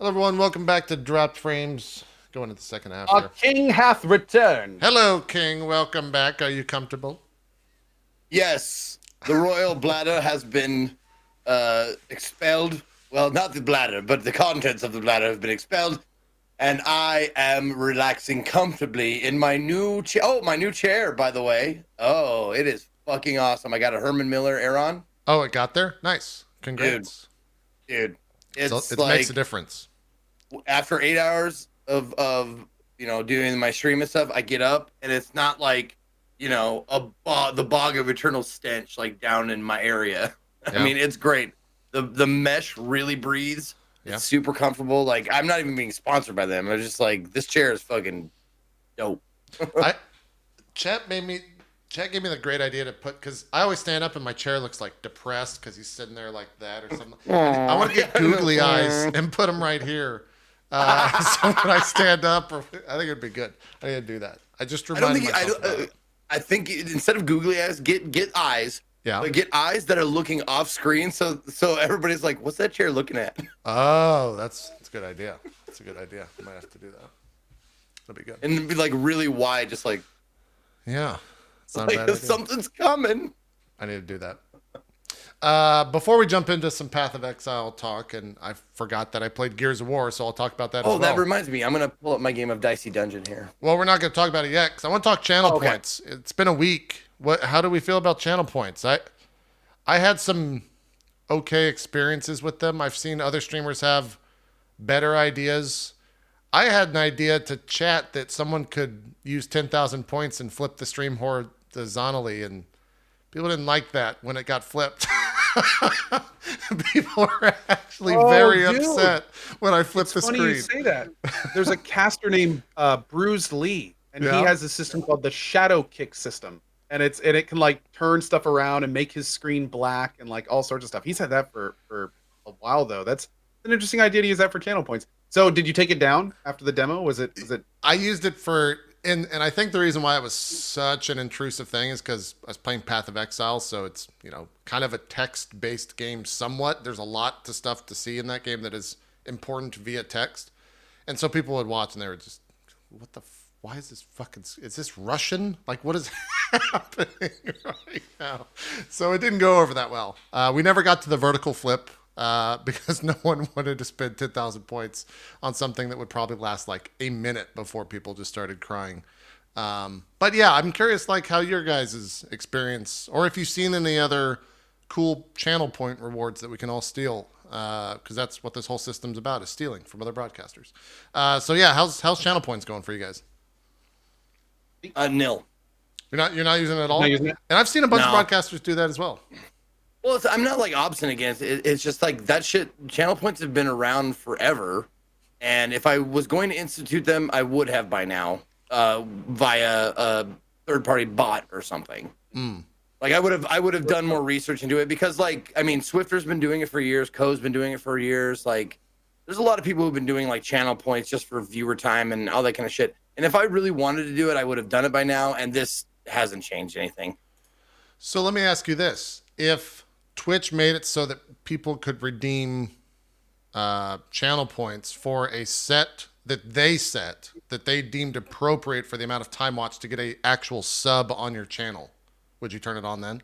Hello, everyone. Welcome back to Dropped Frames. Going into the second half Our here. king hath returned. Hello, King. Welcome back. Are you comfortable? Yes, the royal bladder has been expelled. Well, not the bladder, but the contents of the bladder have been expelled, and I am relaxing comfortably in my new chair. Oh, my new chair, by the way. Oh, it is fucking awesome. I got a Herman Miller Aeron. Oh, it got there? Nice. Dude, Congrats. dude. So It's it makes a like difference. after 8 hours of doing my stream and stuff, I get up and it's not like the bog of eternal stench like down in my area. I Yeah. mean, it's great. The mesh really breathes. Yeah. It's super comfortable. Like, I'm not even being sponsored by them. I'm just like, this chair is fucking dope. I Chet made me. Chet gave me the great idea to put because I always stand up and my chair looks like depressed because he's sitting there like that or something. I want to get googly eyes and put them right here. So when I stand up, I think it'd be good. I need to do that. I just I don't reminded think I myself don't. about it. I think instead of googly eyes, get eyes. Yeah. But get eyes that are looking off screen, so everybody's like, "What's that chair looking at?" Oh, that's a good idea. That's a good idea. I might have to do that. That'd be good. And be like really wide, just like Yeah, it's not a bad like idea. something's coming. I need to do that. Before we jump into some Path of Exile talk, and I forgot that I played Gears of War, so I'll talk about that Oh, as well. that reminds me. I'm gonna pull up my game of Dicey Dungeon here. Well, we're not going to talk about it yet because I want to talk channel Oh, okay. points. It's been a week. How do we feel about channel points? I had some okay experiences with them. I've seen other streamers have better ideas. I had an idea to chat that someone could use 10,000 points and flip the stream horizontally, and people didn't like that when it got flipped. People were actually Oh, very dude. upset when I flipped the Funny screen. you say that. There's a caster named Bruce Lee, and Yeah. he has a system called the Shadow Kick system, and it can like turn stuff around and make his screen black and like all sorts of stuff. He's had that for a while though. That's an interesting idea to use that for channel points. So, did you take it down after the demo? Was it? I used it for, and I think the reason why it was such an intrusive thing is because I was playing Path of Exile, so it's kind of a text-based game somewhat. There's a lot to stuff to see in that game that is important via text, and so people would watch and they were just, what the. Why is this fucking? Is this Russian? Like, what is happening right now? So it didn't go over that well. We never got to the vertical flip because no one wanted to spend 10,000 points on something that would probably last like a minute before people just started crying. But yeah, I'm curious, like how your guys' experience, or if you've seen any other cool channel point rewards that we can all steal, because that's what this whole system's about, is stealing from other broadcasters. So yeah, how's channel points going for you guys? Nil. You're not using it at all? Not using it? And I've seen a bunch of No. broadcasters do that as well. Well, I'm not like obstinate against it. It's just like that shit. Channel points have been around forever, and if I was going to institute them, I would have by now via a third-party bot or something. Like I would have done more research into it because, like, I mean, Swifter's been doing it for years. Co's been doing it for years. Like, there's a lot of people who've been doing like channel points just for viewer time and all that kind of shit. And if I really wanted to do it, I would have done it by now. And this hasn't changed anything. So let me ask you this. If Twitch made it so that people could redeem channel points for a set that they deemed appropriate for the amount of time watched to get a actual sub on your channel, would you turn it on then?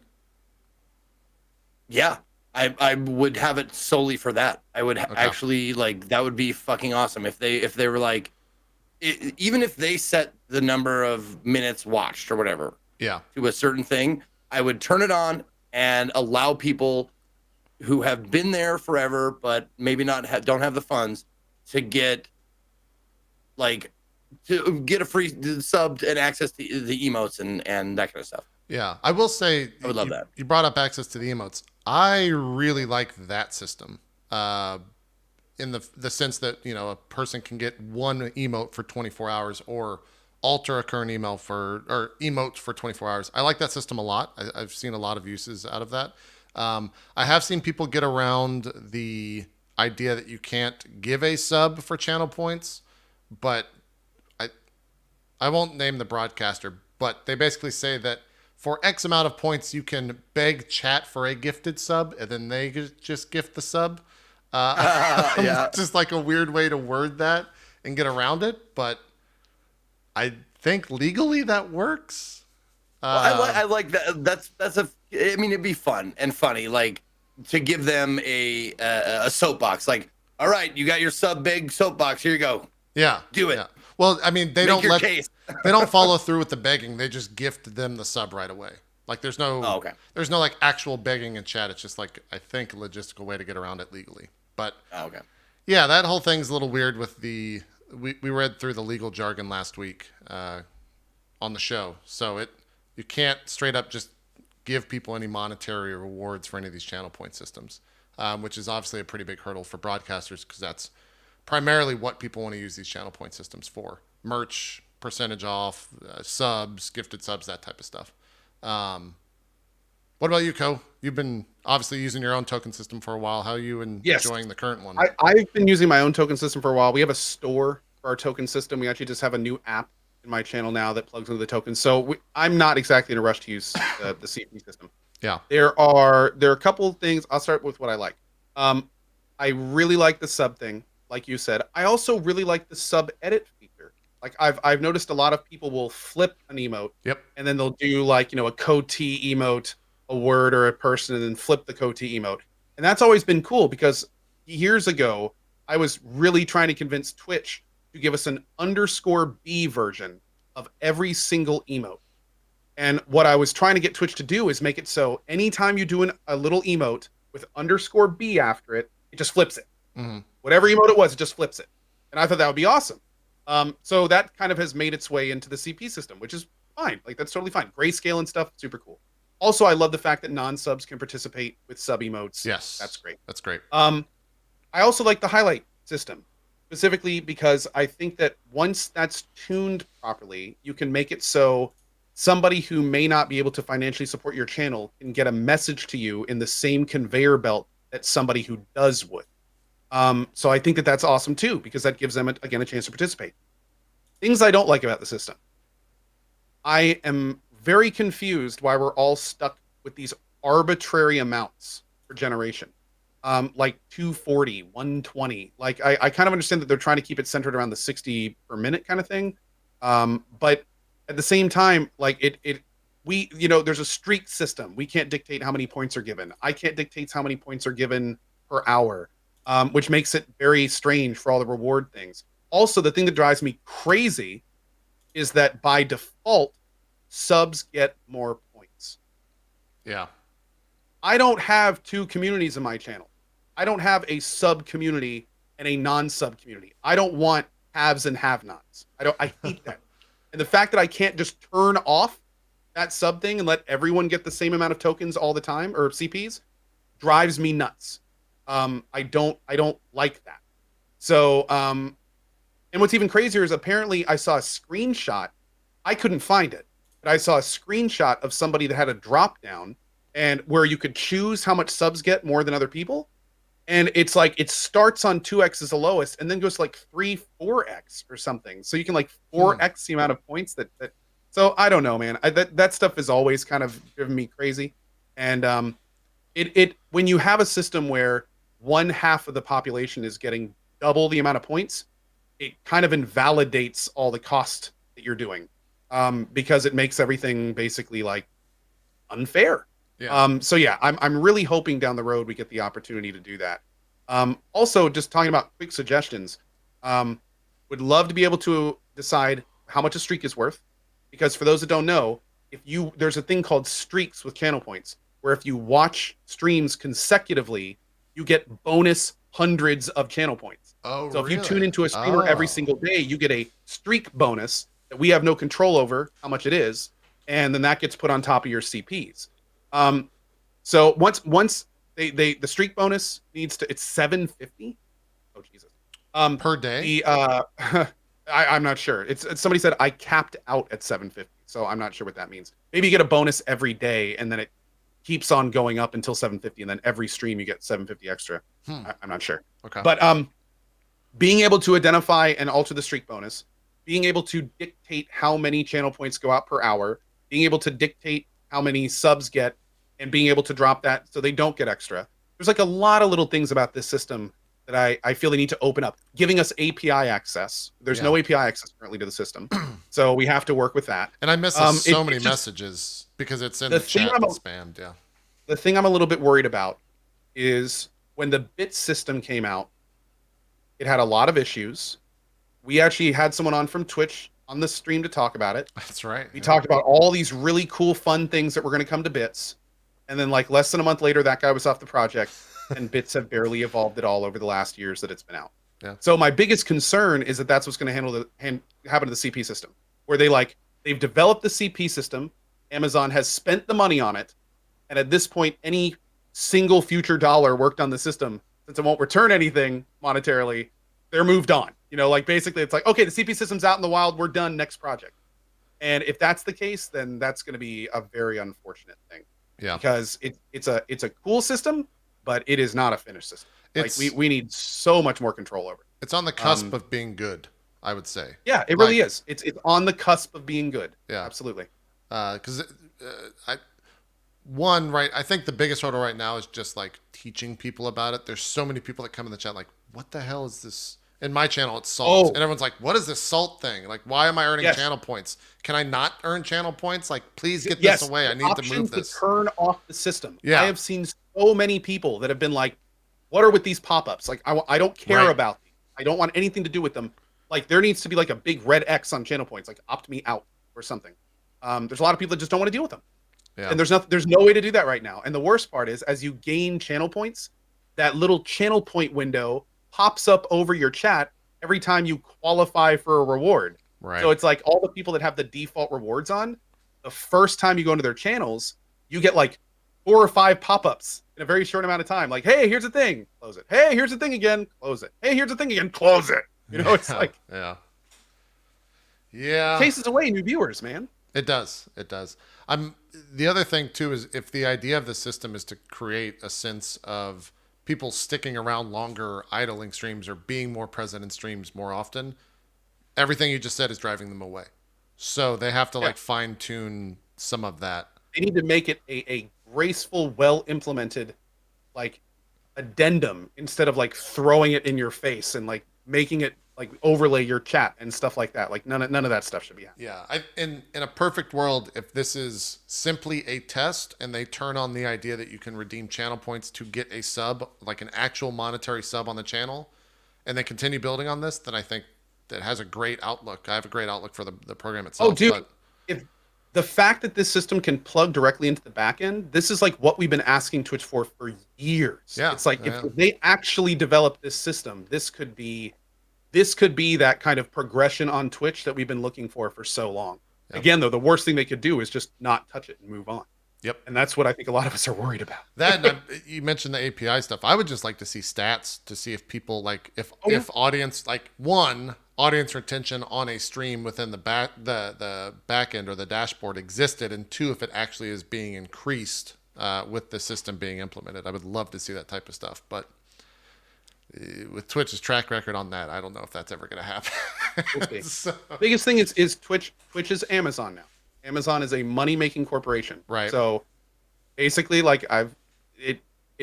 Yeah, I would have it solely for that. I would actually like that would be fucking awesome if they were like, even if they set the number of minutes watched or whatever Yeah. to a certain thing, I would turn it on and allow people who have been there forever but maybe don't have the funds to get a free sub and access to the emotes and that kind of stuff. Yeah, I will say I would love that. You brought up access to the emotes. I really like that system, in the sense that a person can get one emote for 24 hours or alter a current email or emotes for 24 hours. I like that system a lot. I've seen a lot of uses out of that. I have seen people get around the idea that you can't give a sub for channel points, but I won't name the broadcaster, but they basically say that for X amount of points, you can beg chat for a gifted sub, and then they just gift the sub. Yeah. Just like a weird way to word that and get around it, but I think legally that works. Well, I like that. That's a. I mean, it'd be fun and funny, like to give them a soapbox. Like, all right, you got your big soapbox. Here you go. Yeah. Do it. Yeah. Well, I mean, they Make don't your let case. they don't follow through with the begging. They just gift them the sub right away. Like there's no Oh, okay. there's no like actual begging in chat. It's just like I think a logistical way to get around it legally. But Oh, okay. yeah, that whole thing's a little weird with the we read through the legal jargon last week on the show. So you can't straight up just give people any monetary rewards for any of these channel point systems, which is obviously a pretty big hurdle for broadcasters because that's primarily what people want to use these channel point systems for: merch, percentage off, subs, gifted subs, that type of stuff. What about you, Ko? You've been obviously using your own token system for a while. How are you enjoying the current one? I've been using my own token system for a while. We have a store for our token system. We actually just have a new app in my channel now that plugs into the tokens. So I'm not exactly in a rush to use the CP system. Yeah. There are a couple things. I'll start with what I like. I really like the sub thing, like you said. I also really like the sub edit feature. Like I've noticed a lot of people will flip an emote. Yep. And then they'll do like, a Coty emote, a word or a person, and then flip the Coty emote. And that's always been cool because years ago, I was really trying to convince Twitch to give us an _B version of every single emote. And what I was trying to get Twitch to do is make it so anytime you do a little emote with _B after it, it just flips it. Mm-hmm. Whatever emote it was, it just flips it. And I thought that would be awesome. So that kind of has made its way into the CP system, which is fine. Like that's totally fine. Grayscale and stuff, super cool. Also, I love the fact that non-subs can participate with sub emotes. Yes. That's great. That's great. I also like the highlight system, specifically because I think that once that's tuned properly, you can make it so somebody who may not be able to financially support your channel can get a message to you in the same conveyor belt that somebody who does would. So I think that that's awesome too, because that gives them, again, a chance to participate. Things I don't like about the system. I am very confused why we're all stuck with these arbitrary amounts for generation. Like 240, 120. Like I kind of understand that they're trying to keep it centered around the 60 per minute kind of thing. But at the same time, like there's a streak system. We can't dictate how many points are given. I can't dictate how many points are given per hour, which makes it very strange for all the reward things. Also, the thing that drives me crazy is that by default, subs get more points. Yeah. I don't have two communities in my channel. I don't have a sub community and a non-sub community. I don't want haves and have-nots. I hate that. And the fact that I can't just turn off that sub thing and let everyone get the same amount of tokens all the time, or CPs, drives me nuts. I don't like that. So, and what's even crazier is apparently I saw a screenshot. I couldn't find it, but I saw a screenshot of somebody that had a drop down and where you could choose how much subs get more than other people. And it's like, it starts on 2x as the lowest and then goes to like 3, 4x or something. So you can like 4x the amount of points that so I don't know, man. That stuff is always kind of driven me crazy. And when you have a system where one half of the population is getting double the amount of points, it kind of invalidates all the cost that you're doing, because it makes everything basically like unfair. Yeah. So yeah, I'm really hoping down the road we get the opportunity to do that. Also, just talking about quick suggestions, would love to be able to decide how much a streak is worth, because for those that don't know, there's a thing called streaks with channel points, where if you watch streams consecutively, you get bonus hundreds of channel points. Oh, so if really? you tune into a streamer every single day, you get a streak bonus that we have no control over how much it is, and then that gets put on top of your CPs. So once the streak bonus it's 750. Oh Jesus. Per day. I'm not sure. It's somebody said I capped out at 750, so I'm not sure what that means. Maybe you get a bonus every day, and then it keeps on going up until 750, and then every stream you get 750 extra. I'm not sure. Okay. But being able to identify and alter the streak bonus, being able to dictate how many channel points go out per hour, being able to dictate how many subs get, and being able to drop that so they don't get extra. There's like a lot of little things about this system that I feel they need to open up, giving us API access. There's no API access currently to the system, so we have to work with that. And I miss so many messages because it's in the chat and spammed. Yeah. The thing I'm a little bit worried about is when the bit system came out, it had a lot of issues. We actually had someone on from Twitch on the stream to talk about it. That's right. We talked about all these really cool, fun things that were going to come to Bits. And then like less than a month later, that guy was off the project and Bits have barely evolved at all over the last years that it's been out. Yeah. So my biggest concern is that that's what's going to happen to the CP system, where they've developed the CP system. Amazon has spent the money on it. And at this point, any single future dollar worked on the system, since it won't return anything monetarily, they're moved on. Like basically it's like, okay, the CP system's out in the wild. We're done. Next project. And if that's the case, then that's going to be a very unfortunate thing. Yeah. Because it's a cool system, but it is not a finished system. We need so much more control over it. It's on the cusp of being good, I would say. Yeah, it really is. It's on the cusp of being good. Yeah. Absolutely. Because I think the biggest hurdle right now is just like teaching people about it. There's so many people that come in the chat like, what the hell is this? In my channel, it's salt. And everyone's like, what is this salt thing? Like, why am I earning channel points? Can I not earn channel points? Like, please get this away. I need to move this. To turn off the system. Yeah. I have seen so many people that have been like, what are with these pop-ups? Like, I don't care about these. I don't want anything to do with them. Like, there needs to be like a big red X on channel points, like opt me out or something. There's a lot of people that just don't want to deal with them. Yeah. And there's no way to do that right now. And the worst part is, as you gain channel points, that little channel point window pops up over your chat every time you qualify for a reward. Right. So it's like all the people that have the default rewards on, the first time you go into their channels, you get like 4 or 5 pop-ups in a very short amount of time. Like, hey, here's a thing, close it. Hey, here's a thing again, close it. Hey, here's a thing again, close it. It's like, yeah, chases away new viewers, man. It does. The other thing too is if the idea of the system is to create a sense of people sticking around longer, idling streams, or being more present in streams more often, everything you just said is driving them away. So they have to like fine tune some of that. They need to make it a graceful, well implemented like addendum instead of like throwing it in your face and like making it like overlay your chat and stuff like that. Like none of that stuff should be happening. Yeah, in a perfect world, if this is simply a test and they turn on the idea that you can redeem channel points to get a sub, like an actual monetary sub on the channel, and they continue building on this, then I think that has a great outlook. I have a great outlook for the program itself. Oh, dude, if the fact that this system can plug directly into the back end, this is like what we've been asking Twitch for years. Yeah, it's like if they actually develop this system, this could be that kind of progression on Twitch that we've been looking for so long. Yep. Again, though, the worst thing they could do is just not touch it and move on. Yep. And that's what I think a lot of us are worried about. You mentioned the API stuff. I would just like to see stats to see if people like if audience like audience retention on a stream within the back end or the dashboard existed, and 2, if it actually is being increased with the system being implemented. I would love to see that type of stuff, but with Twitch's track record on that, I don't know if that's ever going to happen. So. Biggest thing is Twitch is Amazon now. Amazon is a money-making corporation. Right. So basically, like it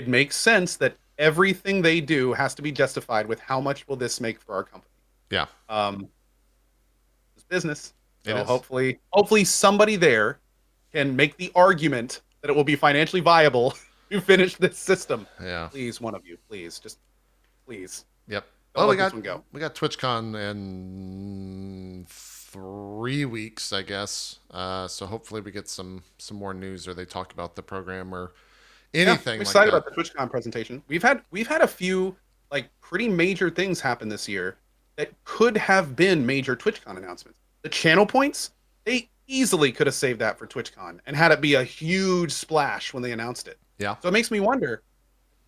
makes sense that everything they do has to be justified with how much will this make for our company. Yeah. It's business. So hopefully somebody there can make the argument that it will be financially viable to finish this system. Yeah. Please, one of you, please. Yep. Don't Well, let this one go. we got TwitchCon in 3 weeks, I guess. So hopefully we get some more news, or they talk about the program or anything. I'm excited about the TwitchCon presentation. We've had a few like pretty major things happen this year that could have been major TwitchCon announcements. The channel points, they easily could have saved that for TwitchCon and had it be a huge splash when they announced it. Yeah. So it makes me wonder,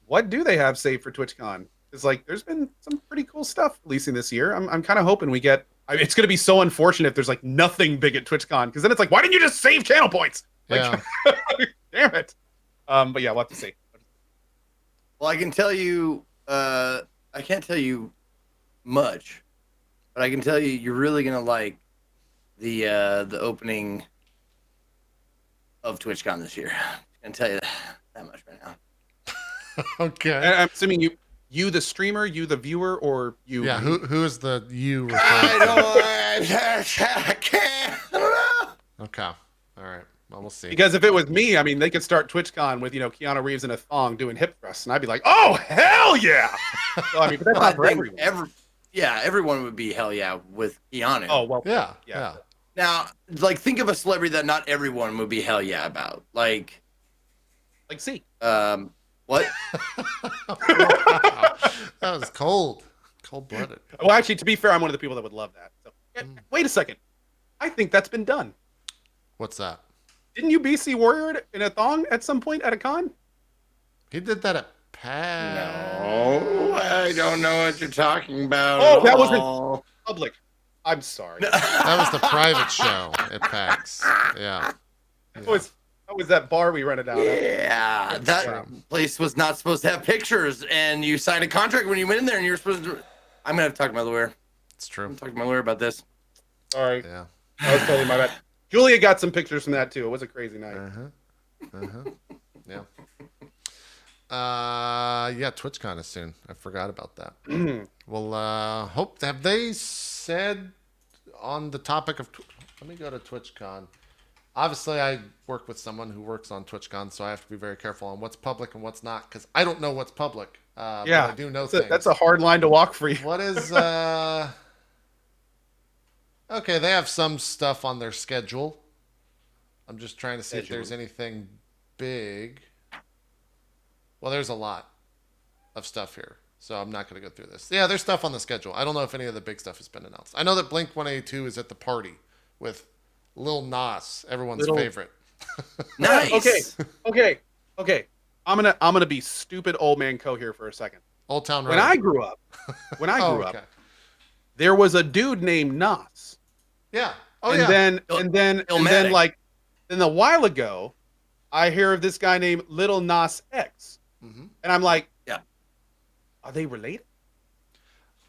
what do they have saved for TwitchCon? It's like there's been some pretty cool stuff releasing this year. I'm kind of hoping we get. It's going to be so unfortunate if there's like nothing big at TwitchCon, because then it's like, why didn't you just save channel points? Like, damn it. But yeah, we'll have to see. Well, I can tell you, I can't tell you much, but I can tell you, you're really gonna like the opening of TwitchCon this year. I can tell you that much right now. Okay. I'm assuming You, the streamer, you, the viewer, or you? Yeah, me? who is the you referring I to? don't. I can't. I don't know. Okay. All right. Well, we'll see. Because if it was me, I mean, they could start TwitchCon with Keanu Reeves in a thong doing hip thrusts, and I'd be like, "Oh hell yeah!" So I mean, but that's Well, I not for think everyone. everyone would be hell yeah with Keanu. Oh well, Yeah. yeah. Yeah. Now, like, think of a celebrity that not everyone would be hell yeah about. Like, Like, see, what? Wow. That was cold. Cold blooded. well, actually, to be fair, I'm one of the people that would love that. So, wait a second, I think that's been done. What's that? Didn't you BC Warrior in a thong at some point at a con? He did that at PAX. No, I don't know what you're talking about. Oh, at that wasn't all. public. I'm sorry. That was the private show at PAX. Yeah. That was that bar we rented out. Yeah, that Yeah. place was not supposed to have pictures, and you signed a contract when you went in there, and you were supposed to. I'm gonna have to talk to my lawyer. It's true. I'm talking to my lawyer about this. Sorry, Yeah. that was totally my bad. Julia got some pictures from that too. It was a crazy night. Yeah. Yeah, TwitchCon is soon. I forgot about that. Well, have they said on the topic of let me go to TwitchCon. Obviously, I work with someone who works on TwitchCon, so I have to be very careful on what's public and what's not because I don't know what's public. But I do know things. That's a hard line to walk for you. What is okay, they have some stuff on their schedule. I'm just trying to see if there's anything big. Well, there's a lot of stuff here, so I'm not going to go through this. Yeah, there's stuff on the schedule. I don't know if any of the big stuff has been announced. I know that Blink 182 is at the party with Lil Nas, everyone's favorite. Nice. Okay. I'm gonna be stupid old man Co here for a second. Old Town Road. When I grew up, there was a dude named Nas. Yeah. Oh, and yeah. then a while ago, I hear of this guy named Little Nas X, and I'm like, yeah, are they related?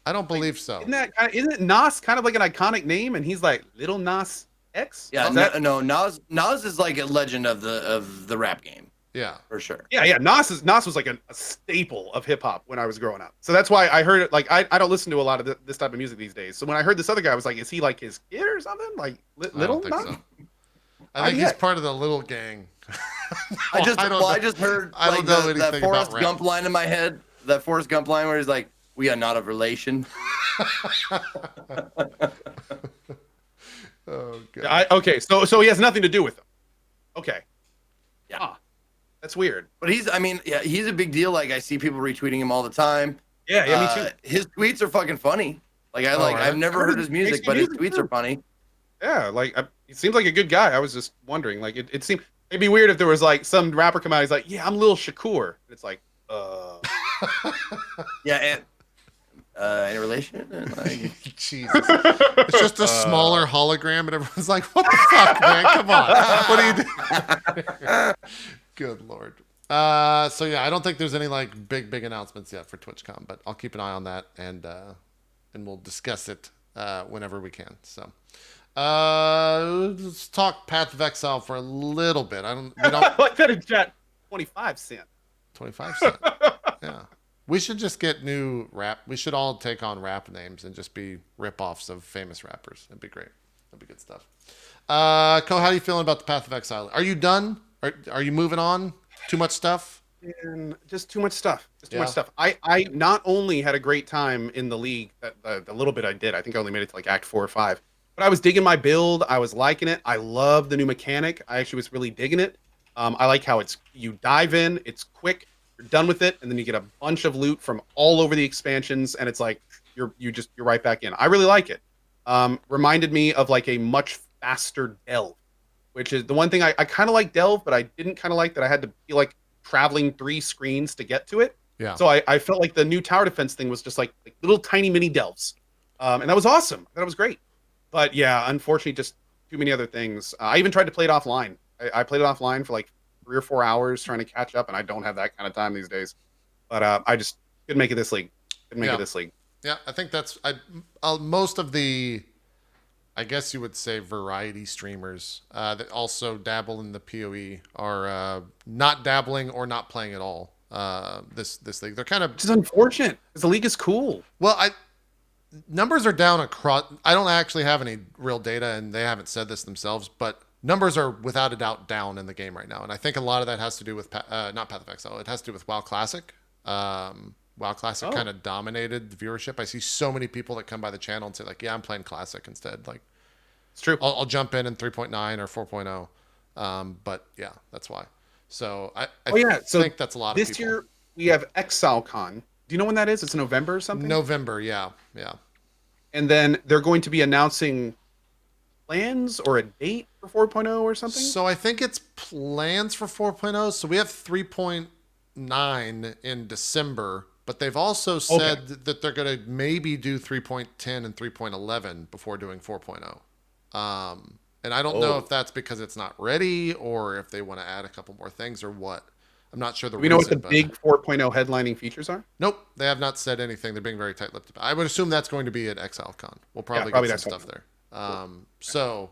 I don't believe so. Isn't Nas kind of like an iconic name? And he's like Little Nas X. Yeah, no, Nas is like a legend of the rap game. Yeah, for sure. Yeah. Nas was like a staple of hip hop when I was growing up. So that's why I heard it. Like I don't listen to a lot of this type of music these days. So when I heard this other guy, I was like, is he like his kid or something? Like Little Nas? So. I think he's part of the Little Gang. I just heard I don't know anything that Forrest about Gump line in my head. That Forrest Gump line where he's like, "We are not of relation." Oh god. Yeah, okay, so he has nothing to do with them. Okay. Yeah. Huh. That's weird. But he's a big deal. Like I see people retweeting him all the time. Yeah, me too. His tweets are fucking funny. Like I've never heard his music, but his tweets are funny. Yeah, like he seems like a good guy. I was just wondering, like it seemed it'd be weird if there was like some rapper come out. He's like, yeah, I'm Lil Shakur. And it's like, yeah, and any relation? Like... Jesus, it's just a smaller hologram, and everyone's like, "What the fuck, man? Come on, what are you doing?" Good lord. So yeah, I don't think there's any like big announcements yet for TwitchCon, but I'll keep an eye on that and we'll discuss it whenever we can. So let's talk Path of Exile for a little bit. We don't like that in chat. 25 cents. 25 cents. Yeah. We should just get new rap. We should all take on rap names and just be rip-offs of famous rappers. That'd be great. That'd be good stuff. Co, how are you feeling about the Path of Exile? Are you done? Are you moving on? Too much stuff? And just too much stuff. Just too much stuff. I not only had a great time in the league, the little bit I did, I think I only made it to like Act 4 or 5, but I was digging my build. I was liking it. I love the new mechanic. I actually was really digging it. I like how you dive in, it's quick, you're done with it, and then you get a bunch of loot from all over the expansions, and it's like you're right back in. I really like it. Reminded me of like a much faster delve, which is the one thing I kind of like delve, but I didn't kind of like that I had to feel like traveling 3 screens to get to it. Yeah. So I felt like the new tower defense thing was just like little tiny mini delves, and that was awesome. That was great. But yeah, unfortunately, just too many other things. I even tried to play it offline. I played it offline for like 3 or 4 hours trying to catch up, and I don't have that kind of time these days. But I just couldn't make it this league. Yeah, I think that's most of the, I guess you would say, variety streamers that also dabble in the PoE are not dabbling or not playing at all. this league. They're kind of Which is unfortunate because the league is cool. well, numbers are down across. I don't actually have any real data, and they haven't said this themselves, but numbers are without a doubt down in the game right now, and I think a lot of that has to do with not Path of Exile. It has to do with WoW Classic. WoW Classic kind of dominated the viewership. I see so many people that come by the channel and say like, "Yeah, I'm playing Classic instead." Like, It's true. I'll jump in 3.9 or 4.0. But yeah, that's why. So I think that's a lot of people. This year we have Exile Con. Do you know when that is? It's in November or something? November, yeah. And then they're going to be announcing plans or a date for 4.0 or something? So I think it's plans for 4.0. So we have 3.9 in December, but they've also said that they're going to maybe do 3.10 and 3.11 before doing 4.0. And I don't know if that's because it's not ready or if they want to add a couple more things or what. I'm not sure the Do we know what the big 4.0 headlining features are? Nope, they have not said anything. They're being very tight-lipped about it. I would assume that's going to be at ExileCon. We'll probably get some stuff there. So,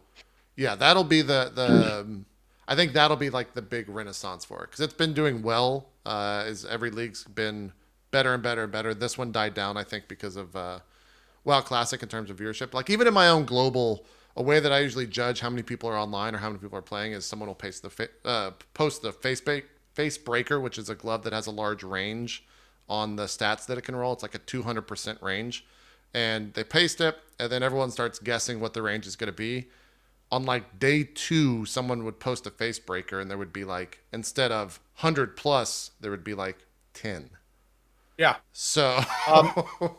yeah, that'll be the I think that'll be like the big renaissance for it because it's been doing well. As every league's been better and better and better. This one died down, I think, because of WoW Classic in terms of viewership. Like even in my own global, a way that I usually judge how many people are online or how many people are playing is someone will post the face breaker, which is a glove that has a large range on the stats that it can roll. It's like a 200% range. And they paste it, and then everyone starts guessing what the range is going to be. On like day 2, someone would post a face breaker, and there would be like, instead of 100 plus, there would be like 10. Yeah. So,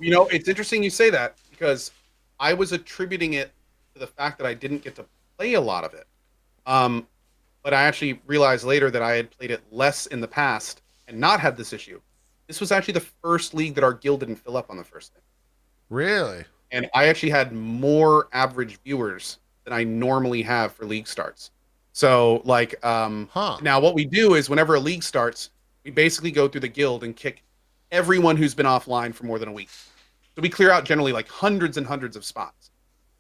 it's interesting you say that because I was attributing it to the fact that I didn't get to play a lot of it. But I actually realized later that I had played it less in the past and not had this issue. This was actually the first league that our guild didn't fill up on the first day. Really? And I actually had more average viewers than I normally have for league starts. So, now what we do is whenever a league starts, we basically go through the guild and kick everyone who's been offline for more than a week. So we clear out generally like hundreds and hundreds of spots.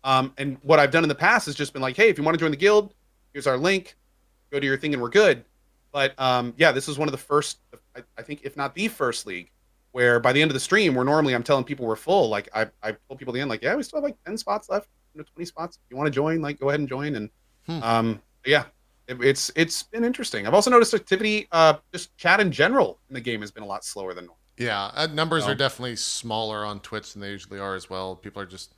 And what I've done in the past has just been like, hey, if you want to join the guild, here's our link. Go to your thing and we're good. But this was one of the first, I think, if not the first league, where by the end of the stream, where normally I'm telling people we're full, like I told people at the end, like, yeah, we still have like 10 spots left, 20 spots. If you want to join, like, go ahead and join. And it's been interesting. I've also noticed activity, just chat in general in the game has been a lot slower than normal. Yeah, numbers are definitely smaller on Twitch than they usually are as well. People are just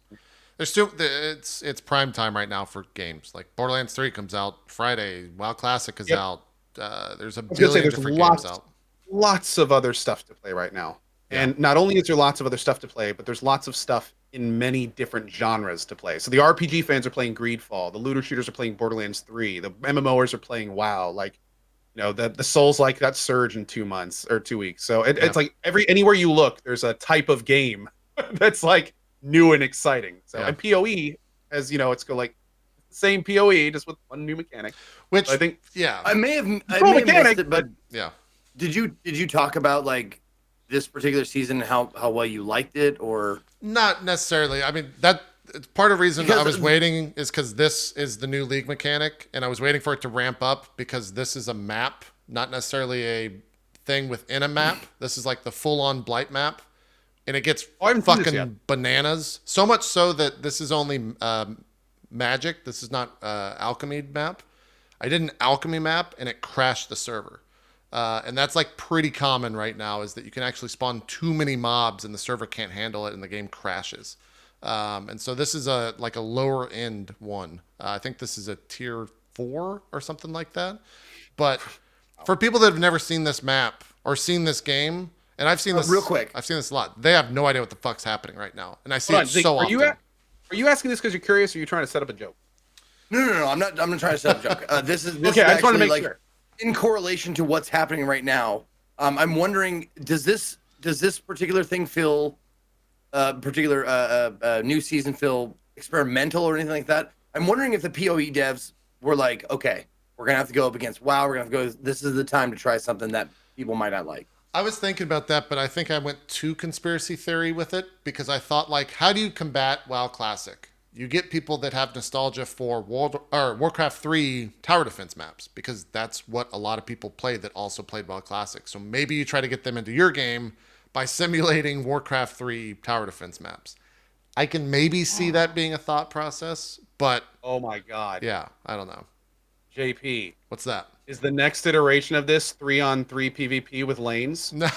it's prime time right now for games. Like Borderlands 3 comes out Friday. WoW Classic is out. There's a billion different games out. Lots of other stuff to play right now. Yeah. And not only is there lots of other stuff to play, but there's lots of stuff in many different genres to play. So the RPG fans are playing Greedfall. The looter shooters are playing Borderlands 3. The MMOers are playing WoW. Like, the Souls like that surge in 2 months or 2 weeks. So it's like anywhere you look, there's a type of game that's like new and exciting. So and PoE has it's like the same PoE just with one new mechanic. Which I think I may have missed it, but yeah. Did you talk about like this particular season how well you liked it or not necessarily? I mean part of the reason I was waiting is because this is the new league mechanic, and I was waiting for it to ramp up because this is a map, not necessarily a thing within a map. This is like the full-on Blight map, and it gets fucking bananas. So much so that this is only magic. This is not alchemy map. I did an alchemy map, and it crashed the server. And that's like pretty common right now, is that you can actually spawn too many mobs, and the server can't handle it, and the game crashes. And so this is a lower end one. I think this is a tier 4 or something like that. But for people that have never seen this map or seen this game, and I've seen this real quick, I've seen this a lot. They have no idea what the fuck's happening right now, and I see it so often. Are you asking this because you're curious, or are you trying to set up a joke? No. I'm not trying to set up a joke. This is okay. I just want to make sure. In correlation to what's happening right now, I'm wondering, does this particular thing feel new season feel experimental or anything like that? I'm wondering if the PoE devs were like, okay, we're gonna have to go up against WoW. We're gonna have to go. This is the time to try something that people might not like. I was thinking about that, but I think I went too conspiracy theory with it because I thought, like, how do you combat WoW Classic? you get people that have nostalgia for Warcraft 3 tower defense maps because that's what a lot of people play that also played WoW Classic. So maybe you try to get them into your game by simulating Warcraft 3 tower defense maps. I can maybe see that being a thought process, but Oh my God. yeah, I don't know. JP, What's that? is the next iteration of this 3-on-3 PvP with lanes? No.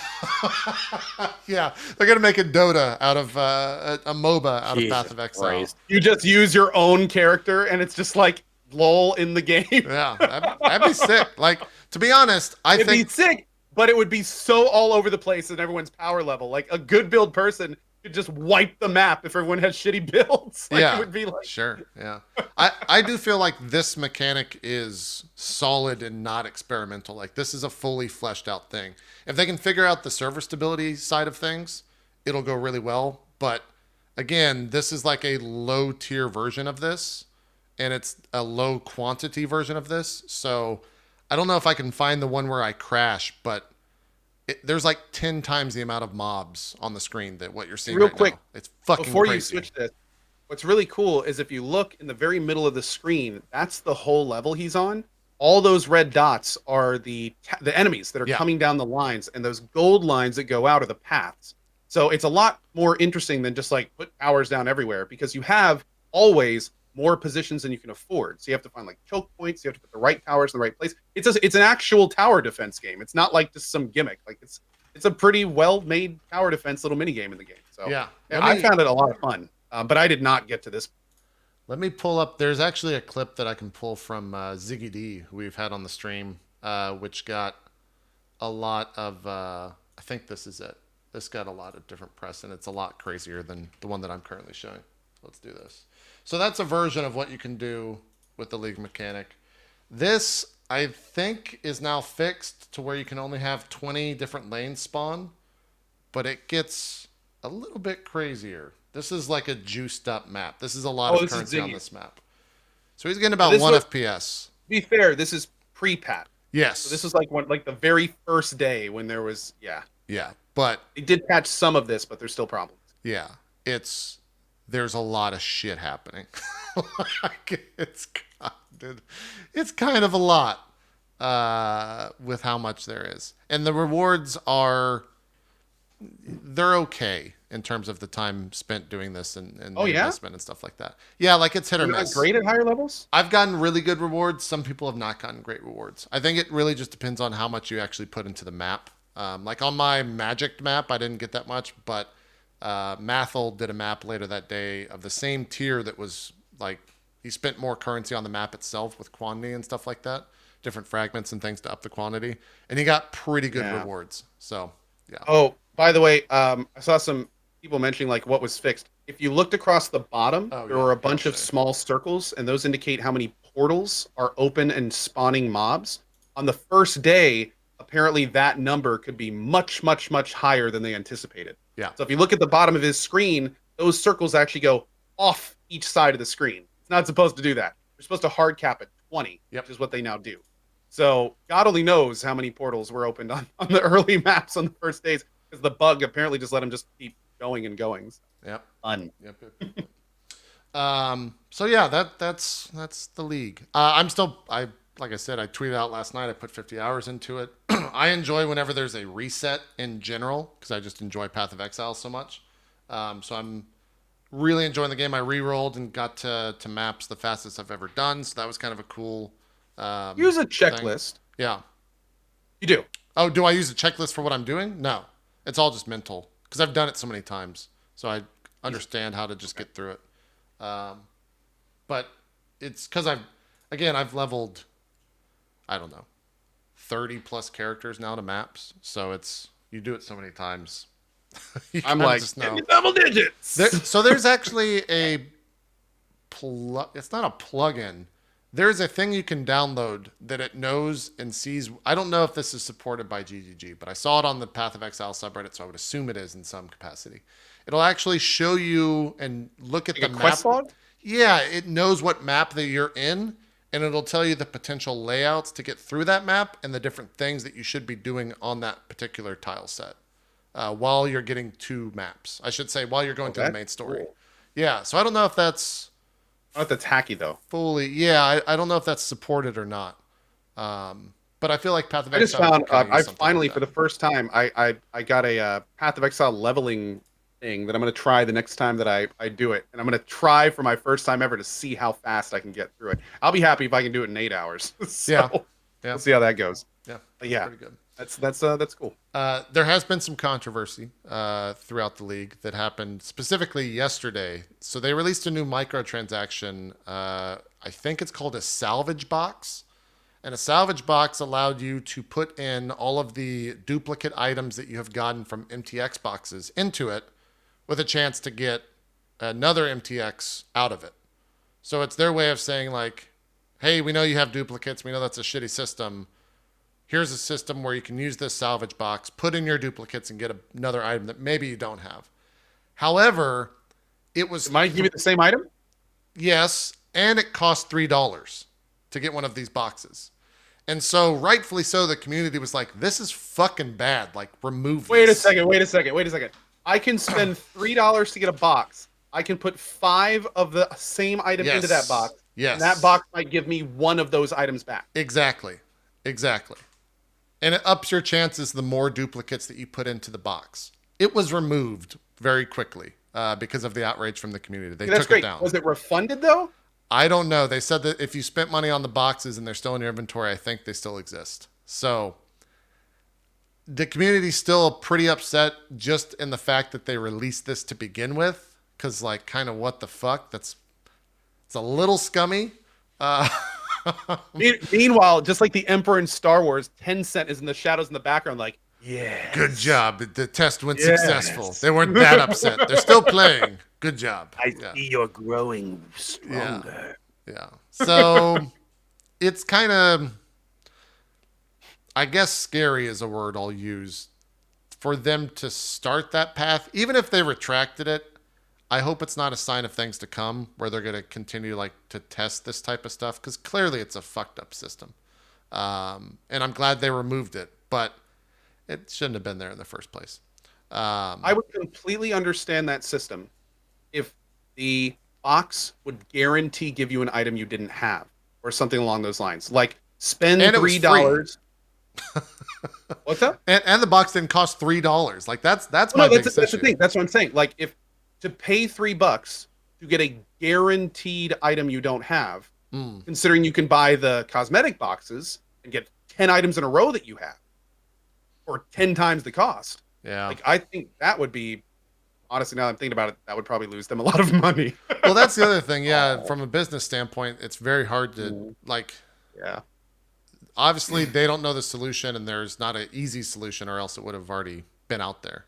Yeah, they're gonna make a Dota out of a MOBA out of Jesus Path of Exile. Christ. You just use your own character and it's just like lol in the game. Yeah, that'd be sick. Like, to be honest, I It'd think be sick, but it would be so all over the place in everyone's power level. Like a good build person could just wipe the map if everyone has shitty builds. Like, yeah, it would be like sure, yeah. I do feel like this mechanic is solid and not experimental. Like, this is a fully fleshed out thing. If they can figure out the server stability side of things, it'll go really well. But again, this is like a low tier version of this, and it's a low quantity version of this. So I don't know if I can find the one where I crash, but there's like 10 times the amount of mobs on the screen that what you're seeing Real right quick, now. It's fucking before crazy. you switch this, what's really cool is if you look in the very middle of the screen, that's the whole level he's on. All those red dots are the enemies that are Yeah. coming down the lines, and those gold lines that go out are the paths. So it's a lot more interesting than just like put towers down everywhere because you have always more positions than you can afford. So you have to find like choke points. You have to put the right towers in the right place. It's an actual tower defense game. It's not like just some gimmick. Like it's a pretty well made tower defense little mini game in the game. So Yeah. I found it a lot of fun, but I did not get to this. Let me pull up. There's actually a clip that I can pull from Ziggy D, who we've had on the stream, which got a lot of. I think this is it. This got a lot of different press, and it's a lot crazier than the one that I'm currently showing. Let's do this. So that's a version of what you can do with the League mechanic. This, I think, is now fixed to where you can only have 20 different lanes spawn, but it gets a little bit crazier. This is like a juiced up map. This is a lot of this is currency on Ziggy. this map. So he's getting about This 1 was- FPS. To be fair, this is pre-patch. Yes. So this is like the very first day when there was yeah, but they did patch some of this, but there's still problems. yeah, there's a lot of shit happening. Like, it's kind of a lot with how much there is, and the rewards they're okay in terms of the time spent doing this and Oh, the yeah? investment and stuff like that. Yeah, like it's hit or You're not miss. great at higher levels. I've gotten really good rewards. Some people have not gotten great rewards. I think it really just depends on how much you actually put into the map. Like on my Magic map, I didn't get that much, but Mathel did a map later that day of the same tier that was like he spent more currency on the map itself with quantity and stuff like that, different fragments and things to up the quantity, and he got pretty good Yeah. rewards. So yeah, Oh, by the way, I saw some people mentioning like what was fixed. If you looked across the bottom, Oh, there yeah, were a bunch of okay. small circles, and those indicate how many portals are open and spawning mobs. On the first day, apparently that number could be much, much, much higher than they anticipated. yeah, So if you look at the bottom of his screen, those circles actually go off each side of the screen. It's not supposed to do that. They're supposed to hard cap at 20, Yep. which is what they now do. So God only knows how many portals were opened on the early maps on the first days, because the bug apparently just let them just keep going and going. yep. Fun. Yep. So yeah, that's the league. Like I said, I tweeted out last night. I put 50 hours into it. I enjoy whenever there's a reset in general because I just enjoy Path of Exile so much. So I'm really enjoying the game. I re-rolled and got to maps the fastest I've ever done. So that was kind of a cool. Use a thing. checklist. Yeah. You do. Oh, do I use a checklist for what I'm doing? No, it's all just mental because I've done it so many times. So I understand how to just get through it. But it's because I've leveled, I don't know, 30 plus characters now to maps. So you do it so many times. You I'm kinda like, just "Give know. me double digits. There's actually it's not a plugin. There's a thing you can download that it knows and sees. I don't know if this is supported by GGG, but I saw it on the Path of Exile subreddit, so I would assume it is in some capacity. It'll actually show you and look at Like the a map. quest log? Yeah, it knows what map that you're in, and it'll tell you the potential layouts to get through that map and the different things that you should be doing on that particular tile set while you're getting to maps. I should say while you're going through the that's main story. cool. Yeah, so I don't know if that's Oh, that's hacky though. fully. Yeah, I don't know if that's supported or not. But I feel like Path of I just Exile found kind of I use something finally like for that. the first time I got a Path of Exile leveling thing that I'm going to try the next time that I do it, and I'm going to try for my first time ever to see how fast I can get through it. I'll be happy if I can do it in 8 hours. Yeah, So yeah, we'll see how that goes. yeah. But That's yeah, pretty good. that's cool. There has been some controversy throughout the league that happened specifically yesterday. So they released a new microtransaction. I think it's called a salvage box. And a salvage box allowed you to put in all of the duplicate items that you have gotten from MTX boxes into it with a chance to get another MTX out of it. So it's their way of saying, like, hey, we know you have duplicates. We know that's a shitty system. Here's a system where you can use this salvage box, put in your duplicates, and get another item that maybe you don't have. However, it was. It might give you the same item. Yes, and it cost $3 to get one of these boxes. And so, rightfully so, the community was like, this is fucking bad. Like, remove Wait a this. second. Wait a second. Wait a second. I can spend $3 to get a box. I can put 5 of the same item into that box. Yes. And that box might give me one of those items back. Exactly. Exactly. And it ups your chances the more duplicates that you put into the box. It was removed very quickly because of the outrage from the community. They That's took great. it down. Was it refunded though? I don't know. They said that if you spent money on the boxes and they're still in your inventory, I think they still exist. So the community's still pretty upset just in the fact that they released this to begin with. Because, like, kind of what the fuck? It's a little scummy. Meanwhile, just like the Emperor in Star Wars, Tencent is in the shadows in the background, like, yeah. Good job. The test went Yes. successful. They weren't that upset. They're still playing. Good job. Yeah. you're growing stronger. Yeah. So it's kind of, I guess, scary is a word I'll use for them to start that path. Even if they retracted it, I hope it's not a sign of things to come where they're going to continue like to test this type of stuff because clearly it's a fucked up system. And I'm glad they removed it, but it shouldn't have been there in the first place. I would completely understand that system if the box would guarantee give you an item you didn't have or something along those lines. Like spend And it was $3. What's up? And the box didn't cost $3. Like that's Well, my no, biggest that's the issue. thing. That's what I'm saying. Like if to pay $3 to get a guaranteed item you don't have, considering you can buy the cosmetic boxes and get 10 items in a row that you have, or 10 times the cost. Yeah. Like I think that would be honestly, now that I'm thinking about it, that would probably lose them a lot of money. Well, that's the other thing. Yeah, from a business standpoint, it's very hard to like. Yeah. Obviously, they don't know the solution, and there's not an easy solution, or else it would have already been out there.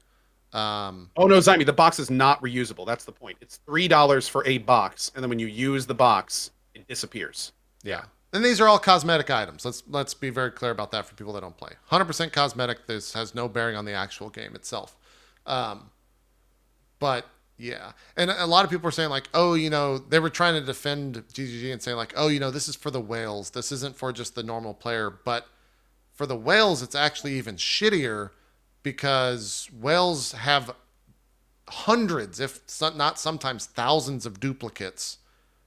Oh no, Zyme, the box is not reusable. That's the point. It's $3 for a box, and then when you use the box, it disappears. Yeah, and these are all cosmetic items. Let's be very clear about that for people that don't play. 100% cosmetic. This has no bearing on the actual game itself. But yeah, and a lot of people are saying like, oh, you know, they were trying to defend GGG and saying like, oh, you know, this is for the whales. This isn't for just the normal player. But for the whales, it's actually even shittier because whales have hundreds, if not sometimes thousands of duplicates,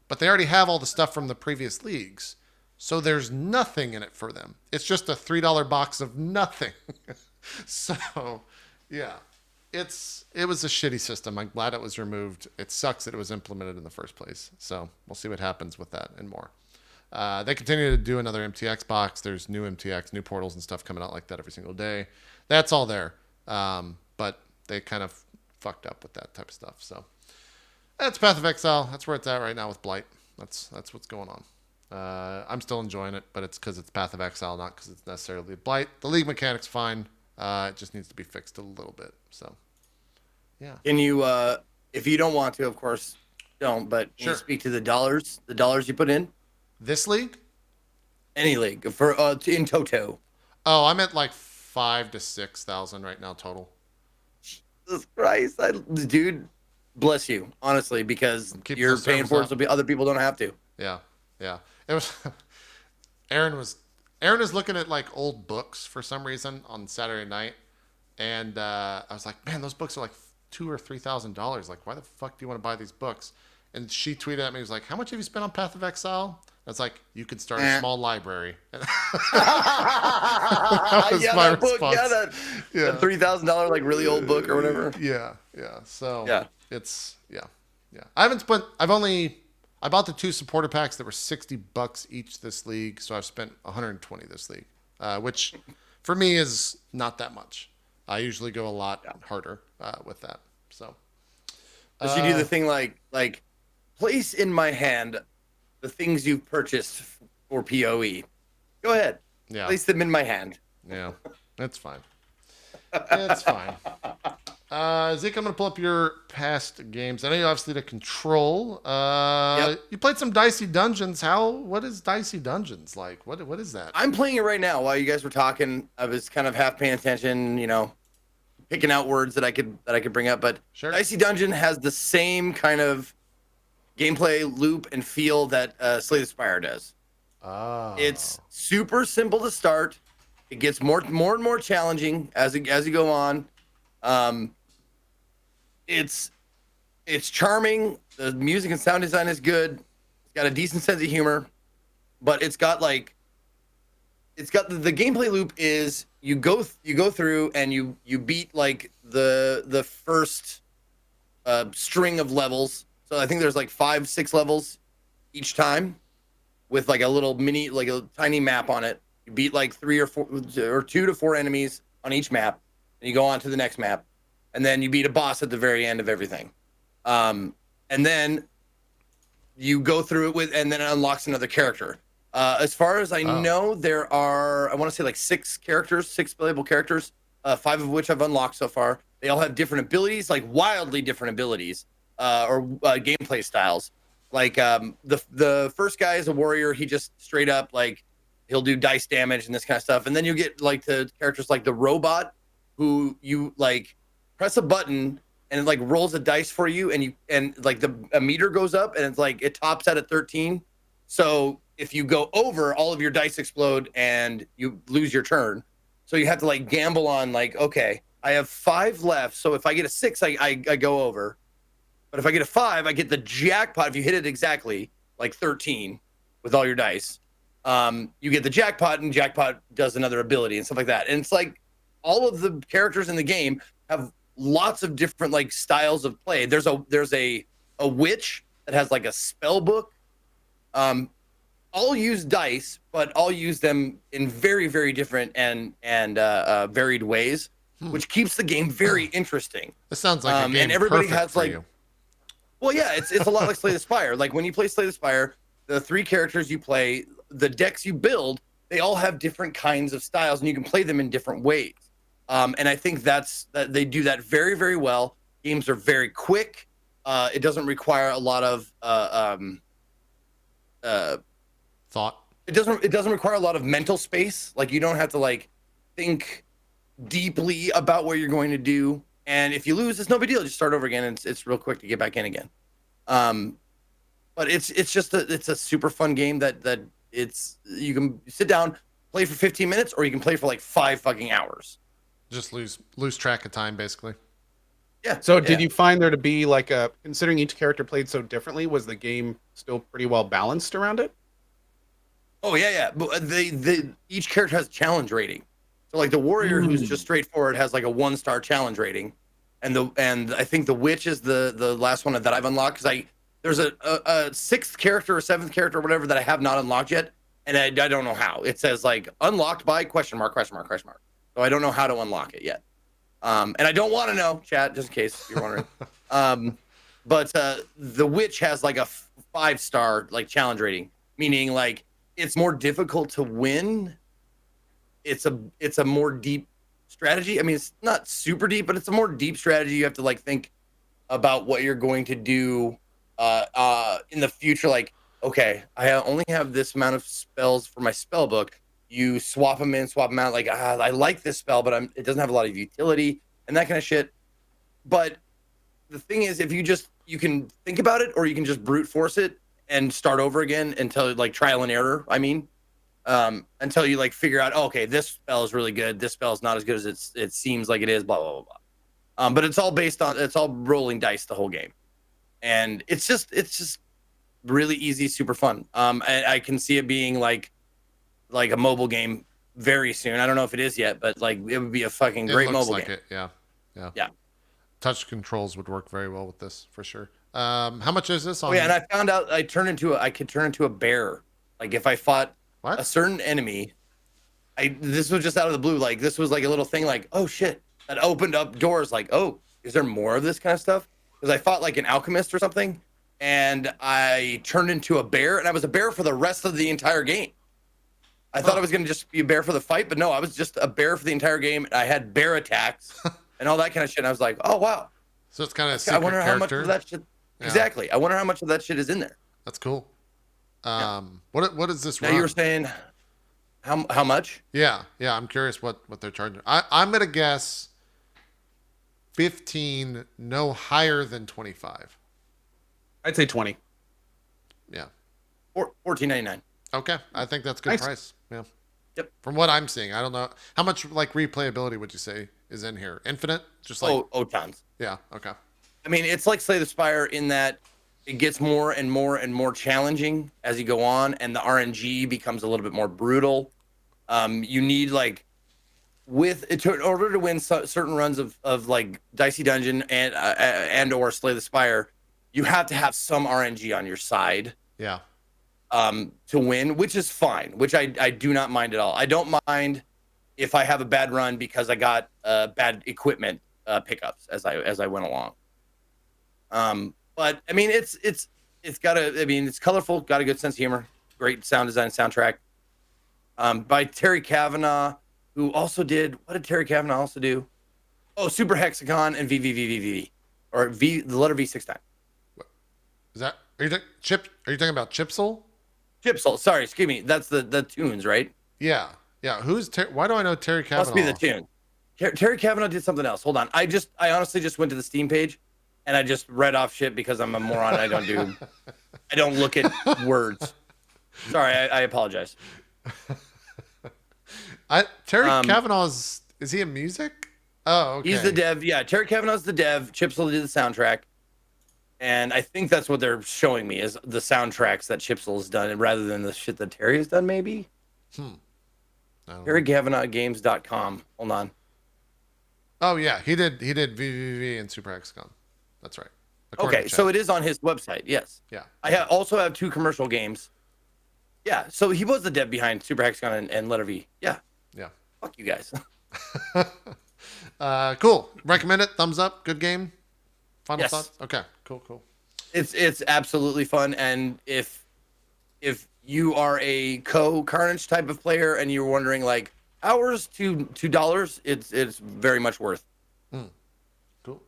but they already have all the stuff from the previous leagues. So there's nothing in it for them. It's just a $3 box of nothing. So, yeah. It was a shitty system. I'm glad it was removed. It sucks that it was implemented in the first place. So we'll see what happens with that and more. They continue to do another MTX box. There's new MTX, new portals and stuff coming out like that every single day. That's all there. But they kind of fucked up with that type of stuff. So that's Path of Exile. That's where it's at right now with Blight. That's what's going on. I'm still enjoying it, but it's because it's Path of Exile, not because it's necessarily Blight. The league mechanic's fine. It just needs to be fixed a little bit. So, yeah. Can you, if you don't want to, of course, don't. But can Sure. you speak to the dollars you put in? This league? Any league for in toto. Oh, I'm at like 5,000 to 6,000 right now total. Jesus Christ, dude, bless you, honestly, because Keep you're those paying servers for it, up. so other people don't have to. Yeah, yeah. It was. Aaron is looking at like old books for some reason on Saturday night, and I was like, man, those books are like $2,000 or $3,000. Like, why the fuck do you want to buy these books? And she tweeted at me, was like, "How much have you spent on Path of Exile?" I was like, "You could start a Eh. small library." That was Yeah, my that book. response. Yeah, that $3,000 like really old book or whatever. Yeah. So Yeah. it's yeah. I bought the 2 supporter packs that were $60 each this league, so I've spent 120 this league, which for me is not that much. I usually go a lot harder with that. So Does she do the thing like place in my hand the things you've purchased for PoE? Go ahead. yeah, Place them in my hand. yeah, it's fine. It's fine. Zeke, I'm gonna pull up your past games. I know you obviously did Control. Yep. You played some Dicey Dungeons. What is Dicey Dungeons like? What is that? I'm playing it right now while you guys were talking. I was kind of half paying attention, picking out words that I could bring up. But Sure. Dicey Dungeon has the same kind of gameplay loop and feel that Slay the Spire does. Oh. It's super simple to start. It gets more and more challenging as you go on. It's charming. The music and sound design is good. It's got a decent sense of humor, but it's got the gameplay loop is you go through and you beat like the first string of levels. So I think there's like 5-6 levels each time with like a little mini, like a tiny map on it. You beat like 3 or 4 or 2 to 4 enemies on each map, and you go on to the next map, and then you beat a boss at the very end of everything. And then you go through it and then it unlocks another character. As far as I know, there are, I want to say like 6 playable characters, 5 of which I've unlocked so far. They all have different abilities, like wildly different abilities, or gameplay styles. Like the first guy is a warrior. He just straight up like he'll do dice damage and this kind of stuff. And then you get like the characters like the robot, who you like press a button and it like rolls a dice for you, and like a meter goes up and it's like it tops out at 13. So if you go over, all of your dice explode and you lose your turn. So you have to like gamble on like, okay, I have 5 left. So if I get a 6, I go over. But if I get a 5, I get the jackpot. If you hit it exactly, like 13 with all your dice, you get the jackpot, and jackpot does another ability and stuff like that. And it's like all of the characters in the game have lots of different like styles of play. There's a witch that has like a spell book. I'll use dice, but I'll use them in very, very different and varied ways, which keeps the game very interesting. This sounds like a game and everybody perfect has for like, you. well, yeah, it's a lot like Slay the Spire. Like when you play Slay the Spire, the 3 characters you play, the decks you build, they all have different kinds of styles, and you can play them in different ways. And I think that they do that very, very well. Games are very quick. It doesn't require a lot of Thought. It doesn't require a lot of mental space. Like you don't have to like think deeply about what you're going to do. And if you lose, it's no big deal. Just start over again, and it's real quick to get back in again. But it's just it's a super fun game that you can sit down, play for 15 minutes, or you can play for like 5 fucking hours. Just lose track of time, basically. Yeah. So did you find there to be like considering each character played so differently, was the game still pretty well balanced around it? Oh yeah. But each character has a challenge rating. So like the warrior, who's just straightforward, has like a 1-star challenge rating, and I think the witch is the last one that I've unlocked, because there's a 6th character or 7th character or whatever that I have not unlocked yet, and I don't know how. It says like unlocked by ? So I don't know how to unlock it yet. And I don't want to know, chat, just in case you're wondering. But the witch has like a 5-star like challenge rating, meaning like it's more difficult to win. It's a more deep strategy. I mean, it's not super deep, but it's a more deep strategy. You have to like think about what you're going to do in the future. Like, okay, I only have this amount of spells for my spell book. You swap them in, swap them out. Like, I like this spell, but it doesn't have a lot of utility and that kind of shit. But the thing is, if you can think about it, or you can just brute force it and start over again until like trial and error. I mean, until you like figure out, okay, this spell is really good. This spell is not as good as it seems like it is. Blah blah blah blah. But it's all rolling dice the whole game. and it's just really easy, super fun. I can see it being like a mobile game very soon. I don't know if it is yet, but like it would be a fucking It great looks mobile like game. it. Yeah. Yeah. Yeah. Touch controls would work very well with this for sure. How much is this Oh yeah, and on I found out I could turn into a bear. Like if I fought a what? certain enemy, this was just out of the blue. Like this was like a little thing. Like oh shit, that opened up doors. Like oh, is there more of this kind of stuff? Because I fought like an alchemist or something, and I turned into a bear, and I was a bear for the rest of the entire game. I thought I was gonna just be a bear for the fight, but no, I was just a bear for the entire game. I had bear attacks and all that kind of shit. And I was like, oh wow, So it's kind of a I secret wonder how much character. of that shit. Yeah, Exactly. I wonder how much of that shit is in there. that's cool. Yeah. What is this Now run? you were saying how much? Yeah, yeah. I'm curious what they're charging. I'm gonna guess 15, no higher than 25. I'd say 20. Yeah. 14.99. Okay, I think that's a good Nice. price. Yeah. Yep. From what I'm seeing, I don't know how much like replayability would you say is in here? Infinite? Just like Tons. yeah. Okay. I mean, it's like Slay the Spire in that it gets more and more and more challenging as you go on, and the RNG becomes a little bit more brutal. You need like in order to win certain runs of like Dicey Dungeon and or Slay the Spire, you have to have some RNG on your side Yeah. to win, which is fine, which I do not mind at all. I don't mind if I have a bad run because I got bad equipment pickups as I went along. But I mean, it's it's colorful, got a good sense of humor, great sound design, soundtrack. By Terry Kavanagh, who also did what did Terry Kavanagh also do? Oh, Super Hexagon and VVVVV, or V the letter V 6 times. Is that are you Chip? Are you talking about Chipsel? Chipsol, sorry, excuse me. That's the tunes, right? Yeah. Yeah. Why do I know Terry Kavanagh? Must be the tune. Terry Kavanagh did something else. Hold on. I honestly just went to the Steam page and I just read off shit because I'm a moron. I don't look at words. Sorry, I apologize. Terry Kavanagh's is he in music? Oh, okay. He's the dev. Yeah, Terry Kavanagh's the dev. Chipsol did the soundtrack. And I think that's what they're showing me is the soundtracks that Chipsol has done rather than the shit that Terry has done, maybe. TerryKavanaghGames.com. Hold on. Oh yeah, he did VVV and Super Hexagon. That's right. According Okay, to so chat. it is on his website. Yes. Yeah. I also have 2 commercial games. Yeah, so he was the dev behind Super Hexagon and Letter V. Yeah. Yeah. Fuck you guys. Cool. Recommend it. Thumbs up. Good game. Final Yes. thoughts. Okay. Cool. It's absolutely fun, and if you are a Carnage type of player and you're wondering like hours to $2, it's very much worth. Cool.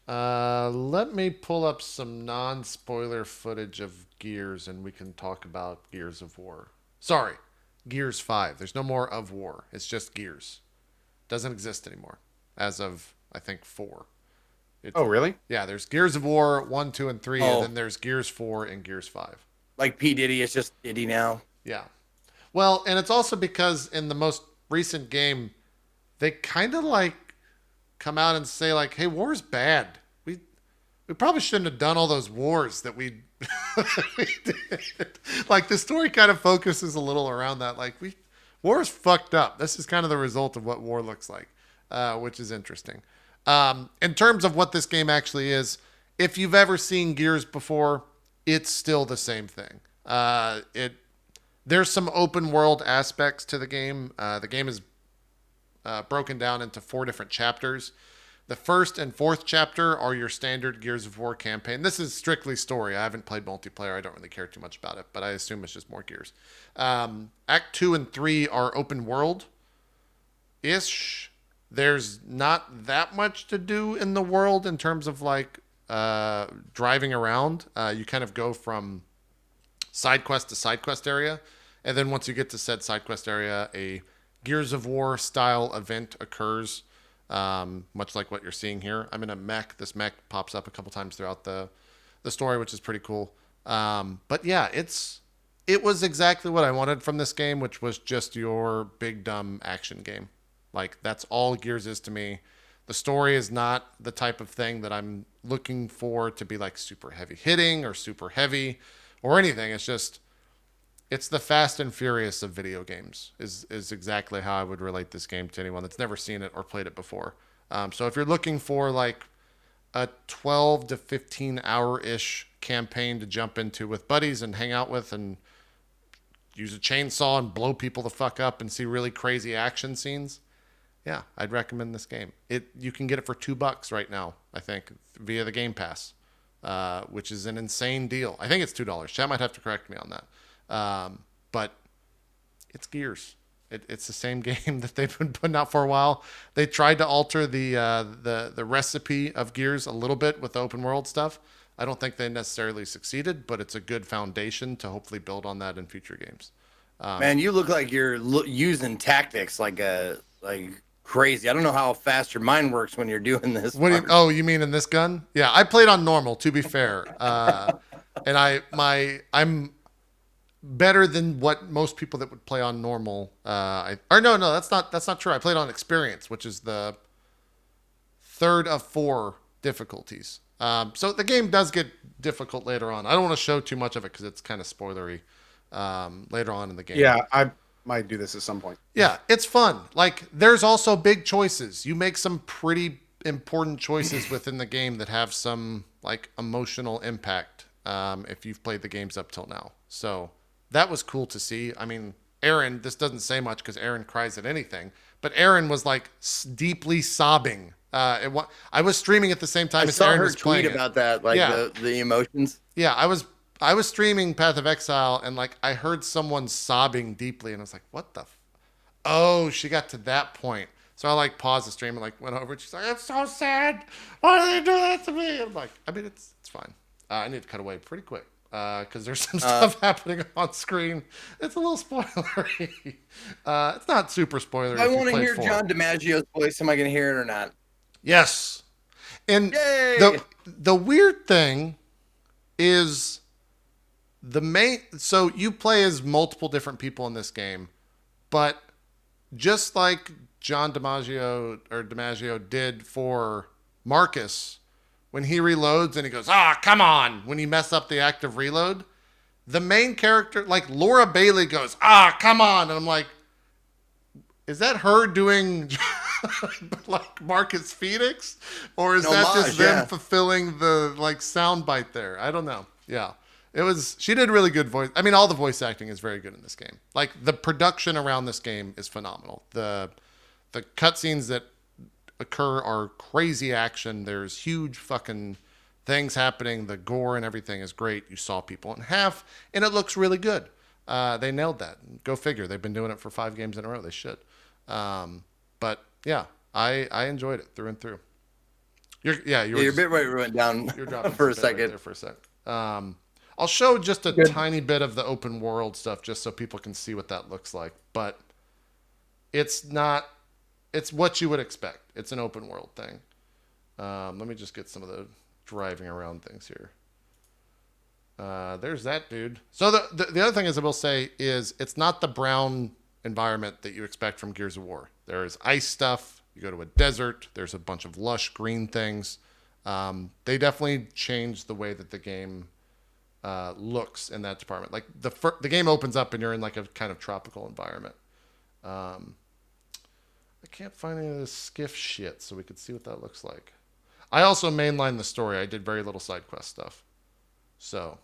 Let me pull up some non-spoiler footage of Gears, and we can talk about Gears of War. Sorry, Gears 5. There's no more of War. It's just Gears. Doesn't exist anymore as of I think 4. Oh, really? Yeah, there's Gears of War 1, 2, and 3, Oh. and then there's Gears 4 and Gears 5. Like P Diddy, it's just Diddy now. Yeah. Well, and it's also because in the most recent game, they kind of like come out and say like, "Hey, war's bad. We probably shouldn't have done all those wars that we we did." Like the story kind of focuses a little around that. Like war's fucked up. This is kind of the result of what war looks like, which is interesting. In terms of what this game actually is, if you've ever seen Gears before, it's still the same thing. There's some open world aspects to the game. The game is broken down into 4 different chapters. The first and 4th chapter are your standard Gears of War campaign. This is strictly story. I haven't played multiplayer. I don't really care too much about it, but I assume it's just more Gears. Act 2 and 3 are open world ish. There's not that much to do in the world in terms of like driving around. You kind of go from side quest to side quest area, and then once you get to said side quest area, a Gears of War style event occurs, much like what you're seeing here. I'm in a mech. This mech pops up a couple times throughout the story, which is pretty cool. But yeah, it was exactly what I wanted from this game, which was just your big dumb action game. Like that's all Gears is to me. The story is not the type of thing that I'm looking for to be like super heavy hitting or super heavy or anything. It's the Fast and Furious of video games is exactly how I would relate this game to anyone that's never seen it or played it before. So if you're looking for like a 12 to 15 hour ish campaign to jump into with buddies and hang out with and use a chainsaw and blow people the fuck up and see really crazy action scenes, yeah, I'd recommend this game. You can get it for $2 right now, I think, via the Game Pass, which is an insane deal. I think it's $2. Chat might have to correct me on that, but it's Gears. It's the same game that they've been putting out for a while. They tried to alter the recipe of Gears a little bit with the open world stuff. I don't think they necessarily succeeded, but it's a good foundation to hopefully build on that in future games. Man, you look like you're using tactics like crazy. I don't know how fast your mind works when you're doing this. You mean in this gun? Yeah, I played on normal, to be fair, and I'm better than what most people that would play on normal. No, that's not true. I played on experience, which is the third of 4 difficulties. So the game does get difficult later on. I don't want to show too much of it because it's kind of spoilery later on in the game. Yeah, I might do this at some point. Yeah, it's fun. Like, there's also big choices. You make some pretty important choices within the game that have some like emotional impact if you've played the games up till now. So that was cool to see. I mean, Aaron, this doesn't say much because Aaron cries at anything, but Aaron was like deeply sobbing. I was streaming at the same time as Aaron was playing. I saw her tweet about that, like the emotions. Yeah, I was streaming Path of Exile, and like I heard someone sobbing deeply, and I was like, "What the? Oh, she got to that point." So I like paused the stream and like went over, and she's like, "I'm so sad. Why do they do that to me?" And I'm like, I mean, it's fine. I need to cut away pretty quick because there's some stuff happening on screen. It's a little spoilery. It's not super spoilery. I want to hear John DiMaggio's voice. Am I going to hear it or not? Yes. And Yay! the weird thing is so you play as multiple different people in this game, but just like John DiMaggio did for Marcus, when he reloads and he goes, come on, when you mess up the active reload, the main character, like Laura Bailey goes, come on. And I'm like, is that her doing like Marcus Phoenix? Or is that just them fulfilling the like soundbite there? I don't know. Yeah. She did really good voice. I mean, all the voice acting is very good in this game. Like the production around this game is phenomenal. The cutscenes that occur are crazy action. There's huge fucking things happening. The gore and everything is great. You saw people in half, and it looks really good. They nailed that. Go figure. They've been doing it for 5 games in a row. They should. But yeah, I enjoyed it through and through. Your bit rate went down for a second. Right for a second. I'll show just a tiny bit of the open world stuff just so people can see what that looks like. But it's what you would expect. It's an open world thing. Let me just get some of the driving around things here. There's that dude. So the other thing is I will say is it's not the brown environment that you expect from Gears of War. There is ice stuff. You go to a desert. There's a bunch of lush green things. They definitely changed the way that the game looks in that department. Like the game opens up and you're in like a kind of tropical environment. I can't find any of this skiff shit, so we could see what that looks like. I also mainlined the story. I did very little side quest stuff. So,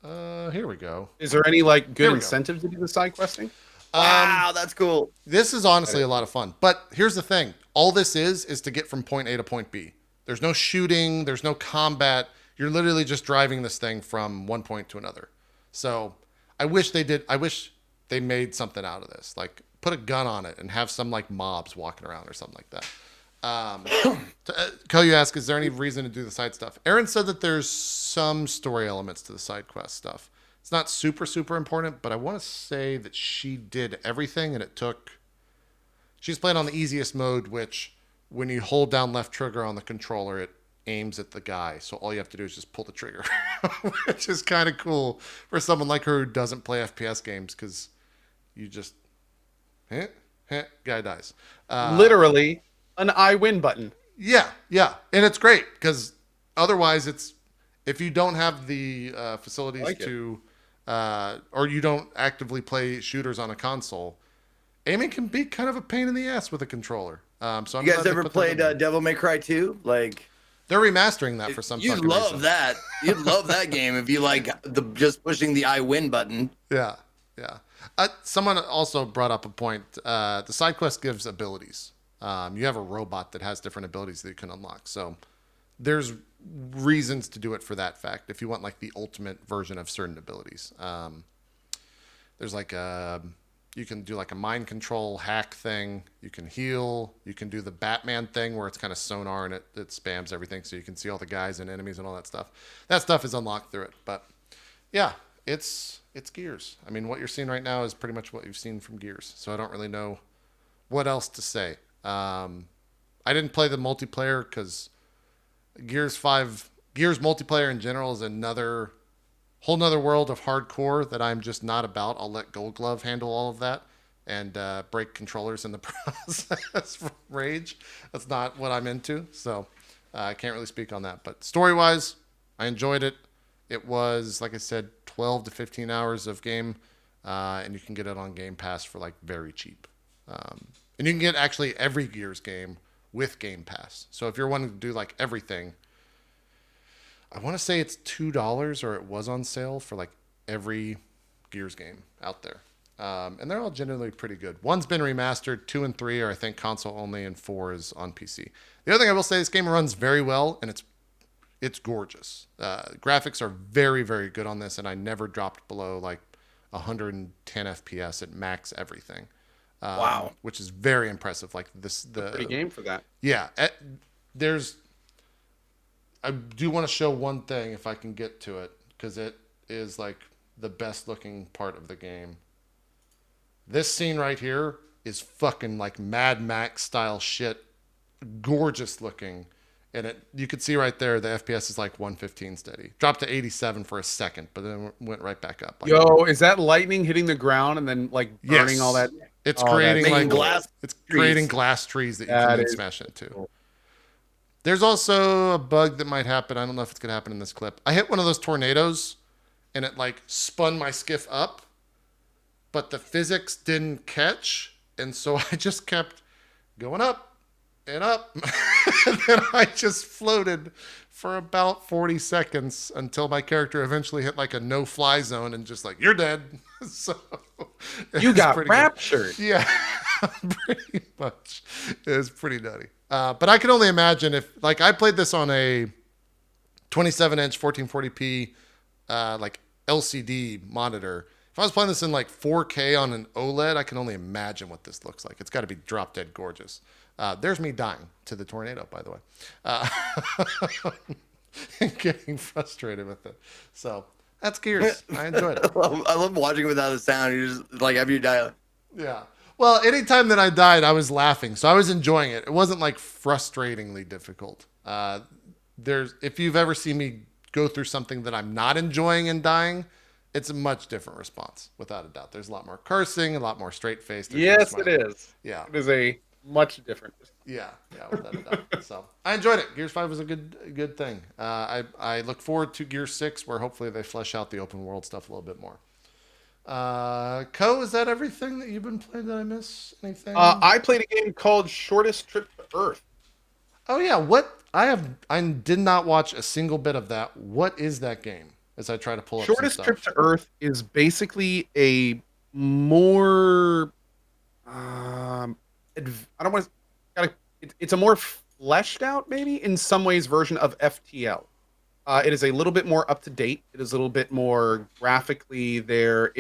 here we go. Is there any like good incentive to do the side questing? Wow, that's cool. This is honestly a lot of fun. But here's the thing. All this is to get from point A to point B. There's no shooting. There's no combat. You're literally just driving this thing from one point to another. So I wish they made something out of this. Like put a gun on it and have some like mobs walking around or something like that. Koyu asks, is there any reason to do the side stuff? Aaron said that there's some story elements to the side quest stuff. It's not super, super important, but I want to say that she did everything and she's playing on the easiest mode, which when you hold down left trigger on the controller, it aims at the guy. So all you have to do is just pull the trigger, which is kind of cool for someone like her who doesn't play FPS games because you just, guy dies. Literally an I win button. Yeah, and it's great because otherwise, it's if you don't have the facilities like it. to, or you don't actively play shooters on a console, aiming can be kind of a pain in the ass with a controller. So I'm You guys glad they ever put that in played there. Devil May Cry 2? Like, They're remastering that for some. you'd fucking love reason. that. You'd love that game if you like the just pushing the I win button. Yeah. Someone also brought up a point. The side quest gives abilities. You have a robot that has different abilities that you can unlock. So there's reasons to do it for that fact. If you want like the ultimate version of certain abilities, there's like you can do like a mind control hack thing. You can heal. You can do the Batman thing where it's kind of sonar and it spams everything, so you can see all the guys and enemies and all that stuff. That stuff is unlocked through it. But yeah, it's Gears. I mean, what you're seeing right now is pretty much what you've seen from Gears. So I don't really know what else to say. I didn't play the multiplayer because Gears multiplayer in general is another whole nother world of hardcore that I'm just not about. I'll let Gold Glove handle all of that and break controllers in the process from rage. That's not what I'm into, so I can't really speak on that. But story-wise, I enjoyed it. It was, like I said, 12 to 15 hours of game, and you can get it on Game Pass for like very cheap. And you can get actually every Gears game with Game Pass. So if you're wanting to do like everything, I want to say it's $2 or it was on sale for like every Gears game out there. And they're all generally pretty good. One's been remastered, 2 and 3 are I think console only, and 4 is on PC. The other thing I will say, this game runs very well and it's gorgeous. Graphics are very, very good on this, and I never dropped below like 110 FPS at max everything. Wow, which is very impressive. Like the Pretty game for that. Yeah, I do want to show one thing if I can get to it, because it is like the best looking part of the game. This scene right here is fucking like Mad Max style shit, gorgeous looking. And you could see right there the FPS is like 115 steady. Dropped to 87 for a second, but then went right back up. Like, Yo, is that lightning hitting the ground and then like burning yes. all that? It's Oh, creating that's like making glass it's trees. creating glass trees that you That can then is smash into. cool. There's also a bug that might happen. I don't know if it's gonna happen in this clip. I hit one of those tornadoes, and it like spun my skiff up, but the physics didn't catch, and so I just kept going up and up, and then I just floated for about 40 seconds until my character eventually hit like a no-fly zone and just like, you're dead. So You it's got pretty good. raptured. Yeah, pretty much. It was pretty nutty. But I can only imagine if, like, I played this on a 27-inch 1440p like LCD monitor. If I was playing this in like 4K on an OLED, I can only imagine what this looks like. It's got to be drop dead gorgeous. There's me dying to the tornado, by the way, and getting frustrated with it. So that's Gears. I enjoyed it. I love watching without the sound. You just like have you die. Yeah. Well, anytime that I died, I was laughing, so I was enjoying it. It wasn't like frustratingly difficult. If you've ever seen me go through something that I'm not enjoying and dying, it's a much different response, without a doubt. There's a lot more cursing, a lot more straight faced. Yes, it is. Yeah. It is a much different. Yeah, without a doubt. So I enjoyed it. Gears 5 was a good thing. I look forward to Gears 6, where hopefully they flesh out the open world stuff a little bit more. Is that everything that you've been playing? Did I miss anything? I played a game called Shortest Trip to Earth. Oh yeah, I did not watch a single bit of that. What is that game? As I try to pull up Shortest some Trip stuff. to Earth is basically a more I don't want to. It's a more fleshed out, maybe in some ways, version of FTL. It is a little bit more up to date. It is a little bit more graphically there.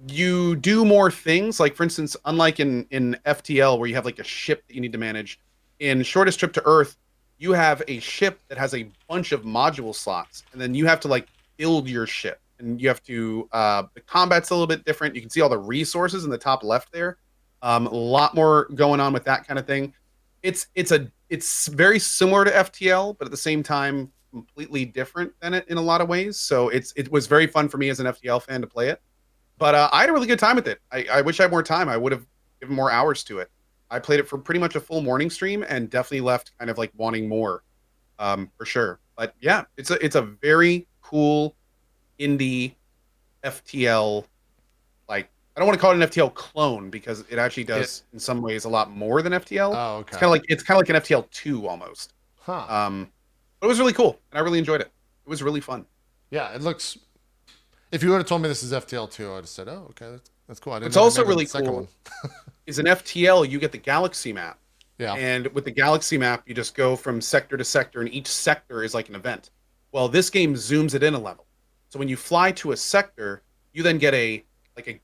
You do more things. Like for instance, unlike in FTL where you have like a ship that you need to manage, in Shortest Trip to Earth, you have a ship that has a bunch of module slots, and then you have to like build your ship, and you have to. The combat's a little bit different. You can see all the resources in the top left there. A lot more going on with that kind of thing. It's very similar to FTL, but at the same time completely different than it in a lot of ways. So it was very fun for me as an FTL fan to play it. But I had a really good time with it. I wish I had more time. I would have given more hours to it. I played it for pretty much a full morning stream and definitely left kind of like wanting more, for sure. But yeah, it's a very cool indie FTL. Like, I don't want to call it an FTL clone because it actually does in some ways a lot more than FTL. Oh, okay. It's kind of like an FTL 2 almost. Huh. But it was really cool and I really enjoyed it. It was really fun. Yeah, it looks. If you would have told me this is FTL 2, I'd have said, "Oh, okay, that's cool." I didn't What's know they also made a really second cool one. is an FTL, you get the galaxy map. Yeah. And with the galaxy map, you just go from sector to sector, and each sector is like an event. Well, this game zooms it in a level. So when you fly to a sector, you then get a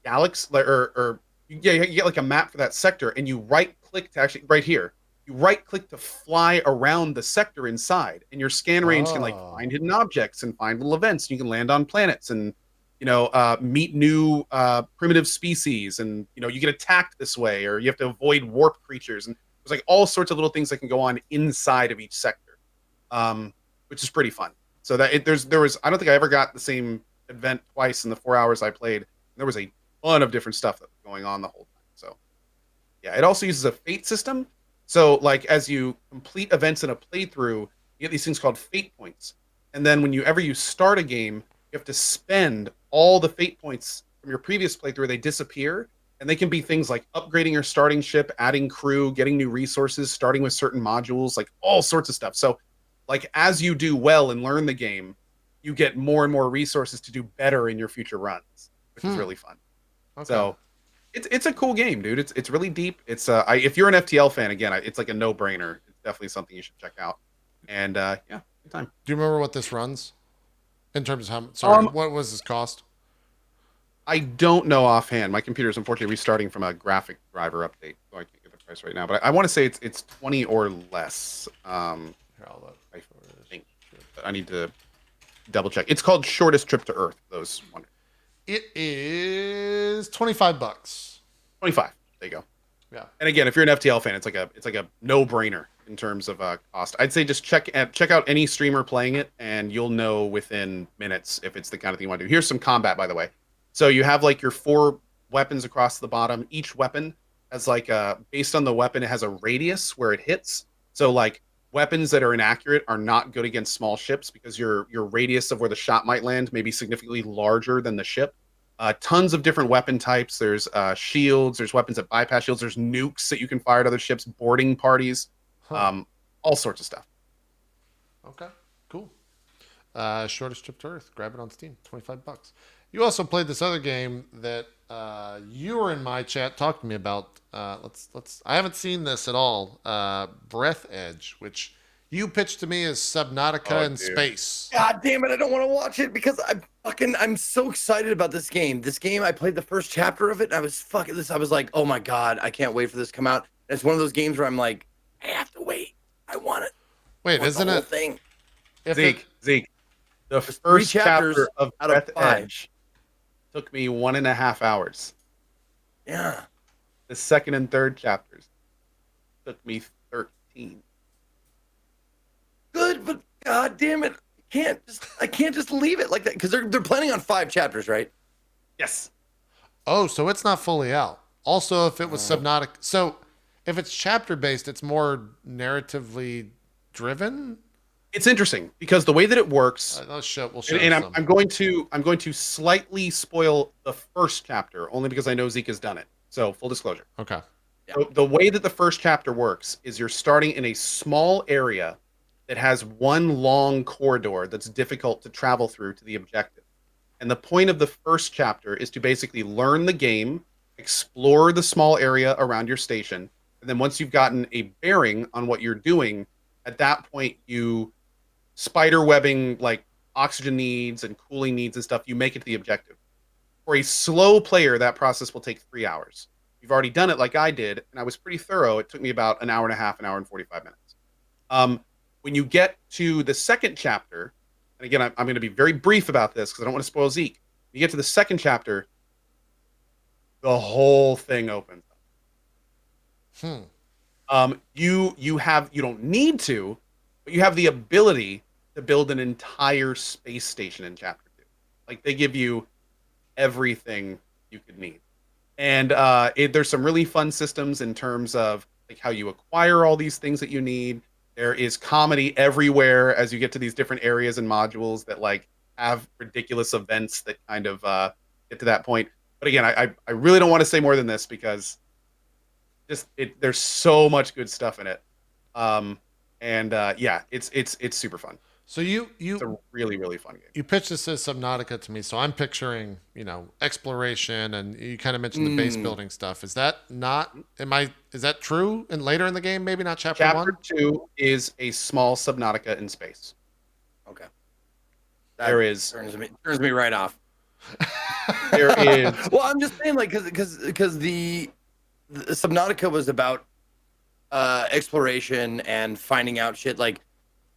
galaxy, or you get like a map for that sector, and you right click to actually right here. You right click to fly around the sector inside, and your scan range can like find hidden objects and find little events. You can land on planets and meet new primitive species, and you get attacked this way, or you have to avoid warp creatures, and there's like all sorts of little things that can go on inside of each sector, which is pretty fun. So that there was I don't think I ever got the same event twice in the 4 hours I played. There was a ton of different stuff that was going on the whole time. So yeah, it also uses a fate system. So like as you complete events in a playthrough, you get these things called fate points, and then whenever you start a game, you have to spend all the fate points from your previous playthrough. They disappear, and they can be things like upgrading your starting ship, adding crew, getting new resources, starting with certain modules, like all sorts of stuff. So like as you do well and learn the game, you get more and more resources to do better in your future runs, which is really fun. Okay. So it's a cool game, dude. It's really deep. It's if you're an FTL fan, again, it's like a no-brainer. It's definitely something you should check out. And yeah, good time. Do you remember what this runs? In terms of how sorry, what was this cost? I don't know offhand. My computer is unfortunately restarting from a graphic driver update, so I can't get the price right now. But I want to say it's 20 or less. Here, I'll look. I think, but I need to double check. It's called Shortest Trip to Earth. Those wondering. It is $25. 25. There you go. Yeah. And again, if you're an FTL fan, it's like a no-brainer in terms of cost. I'd say just check out any streamer playing it, and you'll know within minutes if it's the kind of thing you want to do. Here's some combat, by the way. So you have like your 4 weapons across the bottom. Each weapon has like based on the weapon, it has a radius where it hits. So like weapons that are inaccurate are not good against small ships because your radius of where the shot might land may be significantly larger than the ship. Tons of different weapon types. There's shields. There's weapons that bypass shields. There's nukes that you can fire at other ships. Boarding parties. All sorts of stuff. Okay, cool. Shortest Trip to Earth. Grab it on Steam. $25. You also played this other game that you were in my chat. Talk to me about. Let's. I haven't seen this at all. Breath Edge, which you pitched to me as Subnautica in space. God damn it! I don't want to watch it because I'm so excited about this game. This game, I played the first chapter of it, and I was I was like, oh my god, I can't wait for this to come out. And it's one of those games where I'm like, I have to wait. I want it. Wait, isn't it? Thing. Zeke. The first chapter of Breath Edge took me 1.5 hours. Yeah. The second and third chapters took me 13. Good, but god damn it, I can't just leave it like that because they're planning on 5 chapters, right? Yes. Oh, so it's not fully out. Also, if it was Subnautica, so if it's chapter based, it's more narratively driven. It's interesting because the way that it works, we'll show and I'm going to slightly spoil the first chapter only because I know Zeke has done it. So full disclosure. Okay. Yeah. So the way that the first chapter works is you're starting in a small area that has one long corridor that's difficult to travel through to the objective. And the point of the first chapter is to basically learn the game, explore the small area around your station, and then once you've gotten a bearing on what you're doing, at that point you spider webbing like oxygen needs and cooling needs and stuff, you make it to the objective. For a slow player, that process will take 3 hours. You've already done it like I did, and I was pretty thorough. It took me about an hour and a half, an hour and 45 minutes. When you get to the second chapter, and again, I'm going to be very brief about this because I don't want to spoil Zeke. You get to the second chapter, the whole thing opens up. You don't need to, but you have the ability to build an entire space station in chapter 2. Like they give you everything you could need. And there's some really fun systems in terms of like how you acquire all these things that you need. There is comedy everywhere as you get to these different areas and modules that like have ridiculous events that kind of get to that point. But again, I really don't want to say more than this because there's so much good stuff in it. Yeah, it's super fun. So you It's a really really fun game. you pitched this as Subnautica to me, so I'm picturing, exploration, and you kind of mentioned the base building stuff. Is that not? Is that true? And later in the game, maybe not chapter Chapter one. 2 is a small Subnautica in space. Okay. There is turns me right off. there is Well, I'm just saying, like, because the Subnautica was about exploration and finding out shit. Like,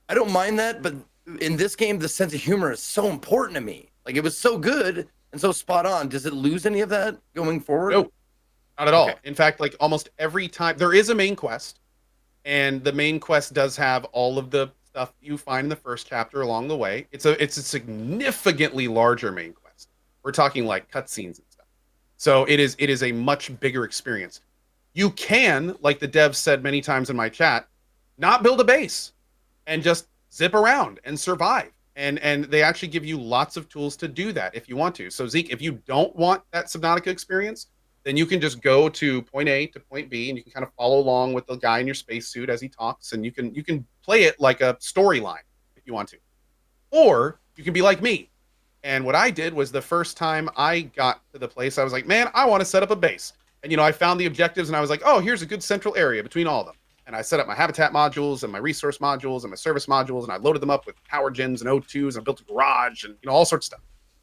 I don't mind that, but in this game, the sense of humor is so important to me. Like, it was so good and so spot on. Does it lose any of that going forward? no, not at all. Okay. In fact, like almost every time there is a main quest, and the main quest does have all of the stuff you find in the first chapter along the way. It's a significantly larger main quest. We're talking like cutscenes and stuff. So it is a much bigger experience. You can, like the devs said many times in my chat, not build a base and just zip around and survive. And they actually give you lots of tools to do that if you want to. So Zeke, if you don't want that Subnautica experience, then you can just go to point A to point B, and you can kind of follow along with the guy in your spacesuit as he talks, and you can play it like a storyline if you want to. Or you can be like me. And what I did was the first time I got to the place, I was like, man, I want to set up a base. And I found the objectives, and I was like, oh, here's a good central area between all of them. And I set up my habitat modules and my resource modules and my service modules, and I loaded them up with power gens and O2s, and I built a garage and all sorts of stuff.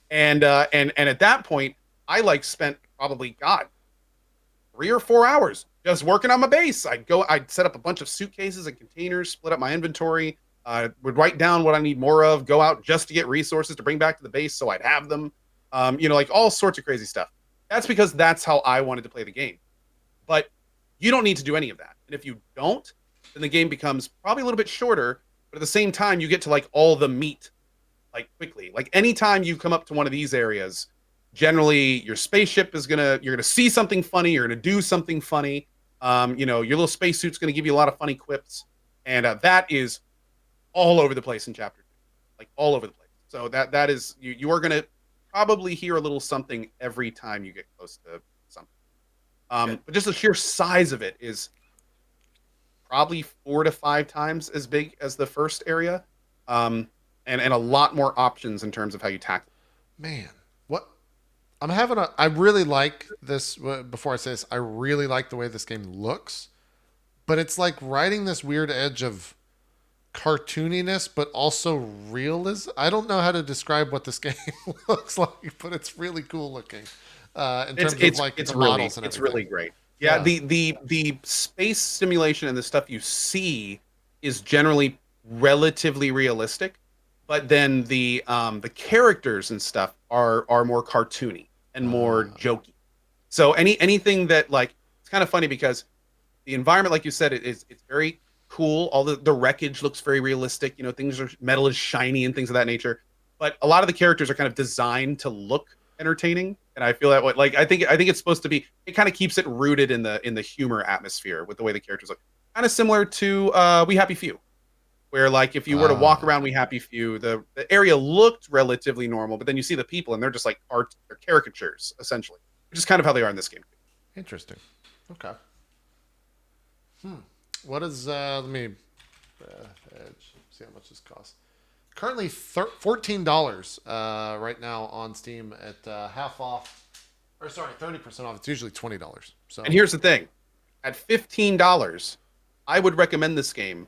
And at that point, I like spent probably 3 or 4 hours just working on my base. I'd set up a bunch of suitcases and containers, split up my inventory, would write down what I need more of, go out just to get resources to bring back to the base so I'd have them. Like all sorts of crazy stuff. That's because that's how I wanted to play the game. But you don't need to do any of that. And if you don't, then the game becomes probably a little bit shorter, but at the same time, you get to like all the meat like quickly. Like anytime you come up to one of these areas, generally your spaceship you're gonna see something funny, you're gonna do something funny. Your little spacesuit's gonna give you a lot of funny quips, and that is all over the place in chapter 2, like all over the place. So that is you are gonna probably hear a little something every time you get close to something. But just the sheer size of it is probably 4 to 5 times as big as the first area, and a lot more options in terms of how you tackle it. Man, what I really like this. Before I say this, I really like the way this game looks, but it's like riding this weird edge of cartooniness, but also realism. I don't know how to describe what this game looks like, but it's really cool looking. In terms of like the models and everything. It's really great. Yeah, the space simulation and the stuff you see is generally relatively realistic, but then the characters and stuff are more cartoony and more jokey. So anything that like it's kind of funny because the environment, like you said, it's very cool. All the wreckage looks very realistic. Metal is shiny and things of that nature. But a lot of the characters are kind of designed to look entertaining, and I feel that way. Like I think it's supposed to be. It kind of keeps it rooted in the humor atmosphere with the way the characters look. Kind of similar to We Happy Few, where like if you were to walk around We Happy Few, the area looked relatively normal, but then you see the people and they're just like art, they're caricatures essentially, which is kind of how they are in this game. Interesting. Okay. What is let me edge see how much this costs. Currently $14 right now on Steam at half off, or sorry, 30% off. It's usually $20. So, and here's the thing, at $15, I would recommend this game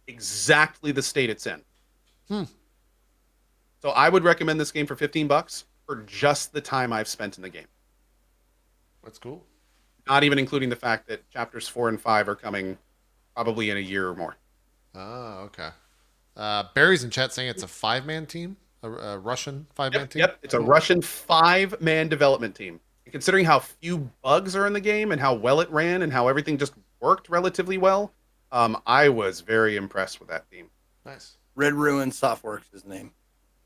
exactly the state it's in. So I would recommend this game for $15 for just the time I've spent in the game. That's cool. Not even including the fact that chapters 4 and 5 are coming probably in a year or more. Oh, okay. Barry's in chat saying it's a 5-man team, a Russian 5-man team. Yep, it's a Russian 5-man development team. And considering how few bugs are in the game and how well it ran and how everything just worked relatively well, I was very impressed with that team. Nice. Red Ruins Softworks is his name.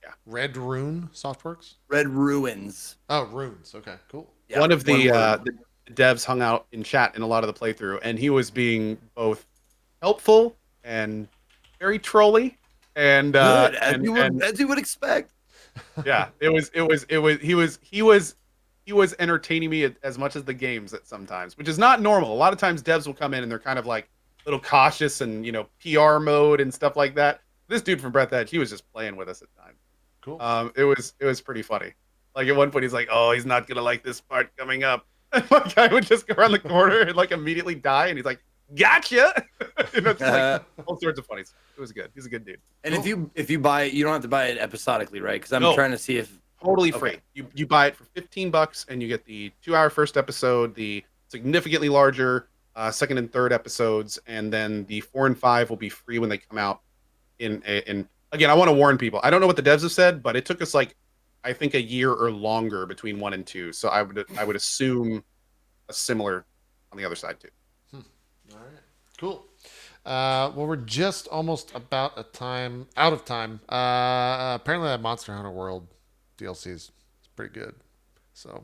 Yeah. Red Rune Softworks? Red Ruins. Oh, Runes. Okay, cool. Yeah, one of the devs hung out in chat in a lot of the playthrough, and he was being both helpful and very trolly, and Good, and as you would expect. yeah, he was entertaining me as much as the games at sometimes, which is not normal. A lot of times devs will come in and they're kind of like a little cautious and PR mode and stuff like that. This dude from Breath Edge, he was just playing with us at times. Cool. It was pretty funny. Like at one point he's like, "Oh, he's not gonna like this part coming up." And my guy would just go around the corner and like immediately die, and he's like, "Gotcha!" It's like all sorts of funny stuff. It was good. He's a good dude. And if you buy it, you don't have to buy it episodically, right? Because I'm No. trying to see if Totally free. You buy it for $15 and you get the 2-hour first episode, the significantly larger second and third episodes, and then the 4 and 5 will be free when they come out. In again, I want to warn people. I don't know what the devs have said, but it took us like I think a year or longer between 1 and 2. So I would assume a similar on the other side too. All right. Cool. Well, we're just almost out of time. Apparently that Monster Hunter World DLC is pretty good. So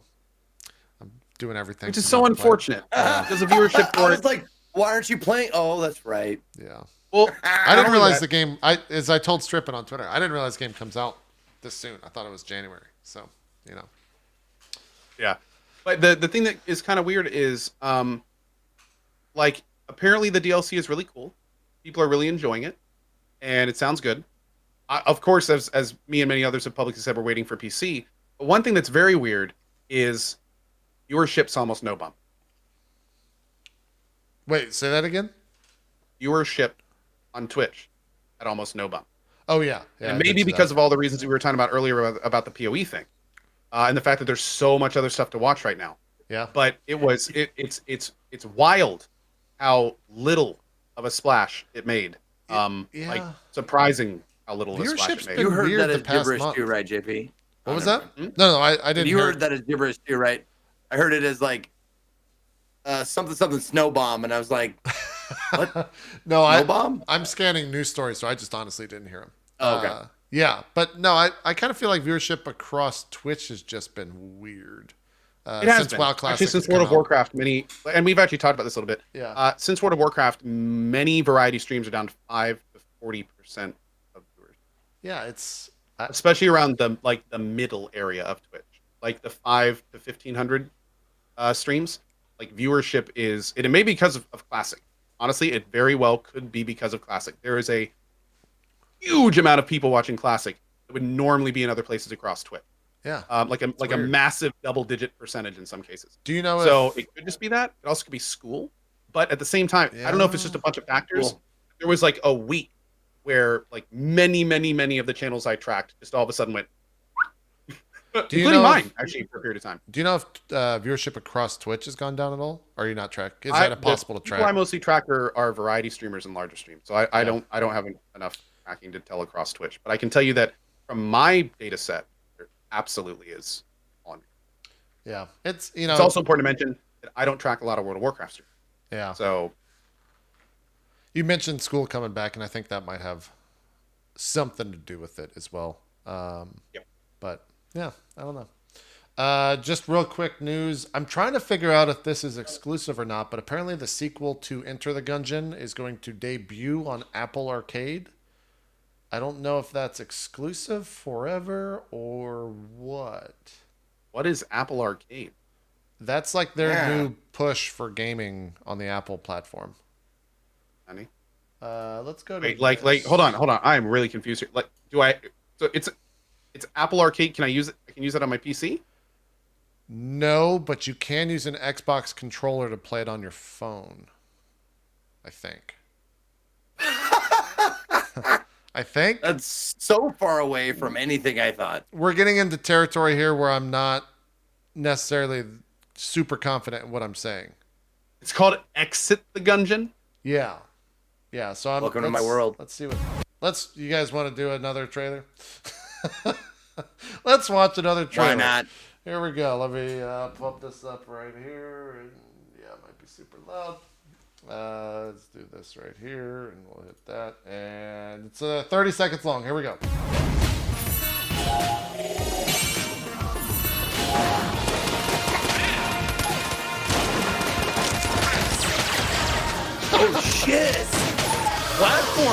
I'm doing everything. Which is so unfortunate. Because of viewership for I it. was like, why aren't you playing? Oh, that's right. Yeah. Well, I didn't realize the game. As I told Strippin on Twitter, I didn't realize the game comes out this soon. I thought it was January. So Yeah, but the thing that is kind of weird is, like apparently the DLC is really cool. People are really enjoying it, and it sounds good. Of course, as me and many others have publicly said, we're waiting for PC. But one thing that's very weird is viewership's almost no bump. Wait, say that again. Viewership on Twitch at almost no bump. Oh yeah, and maybe because of all the reasons we were talking about earlier about the PoE thing, and the fact that there's so much other stuff to watch right now. Yeah. But it's wild how little of a splash it made. Like surprising how little of a splash it made. You heard weird that the as past gibberish month. too, right, JP? What was never that? mind. No, I didn't. You hear heard that as gibberish too, right? I heard it as like something snow bomb, and I was like, what? No, Snow bomb? I'm scanning news stories, so I just honestly didn't hear him. Oh, okay. Yeah, but no, I kind of feel like viewership across Twitch has just been weird. It has since been. WoW Classic Actually, since has World come of out. Warcraft, and we've actually talked about this a little bit. Yeah. Since World of Warcraft, many variety streams are down to 5 to 40% of viewers. Yeah, it's Especially around the middle area of Twitch, like the 5 to 1500 streams. Like viewership is, and it may be because of Classic. Honestly, it very well could be because of Classic. There is a huge amount of people watching Classic that would normally be in other places across Twitch. yeah. Like a weird. massive double-digit percentage in some cases. Do you know? So if, it could just be that. It also could be school. But at the same time, I don't know if it's just a bunch of factors. Cool. There was like a week where like many of the channels I tracked just all of a sudden went. Including mine, actually, for a period of time. Do you know if viewership across Twitch has gone down at all? Or are you not track? Is that impossible to track? People I mostly track are variety streamers and larger streams. So I don't have enough tracking to tell across Twitch. But I can tell you that from my data set, there absolutely is on. Yeah, it's It's also important to mention that I don't track a lot of World of Warcraft streams. Yeah. So you mentioned school coming back, and I think that might have something to do with it as well. Yep. But yeah, I don't know. Just real quick news. I'm trying to figure out if this is exclusive or not, but apparently the sequel to Enter the Gungeon is going to debut on Apple Arcade. I don't know if that's exclusive forever or what. what is Apple Arcade? That's like their new push for gaming on the Apple platform. Honey? Let's go to Wait, like hold on. I am really confused here. Like, so it's Apple Arcade. Can I use it? I can use it on my PC? No, but you can use an Xbox controller to play it on your phone. I think. I think That's so far away from anything I thought. we're getting into territory here where I'm not necessarily super confident in what I'm saying. It's called Exit the Gungeon. Yeah. Yeah, so I'm Welcome to my world. Let's see what you guys want to do another trailer? Let's watch another trailer. Why not? Here we go. Let me pump this up right here. And yeah, it might be super loud. Let's do this right here, and we'll hit that. And it's 30 seconds long. Here we go.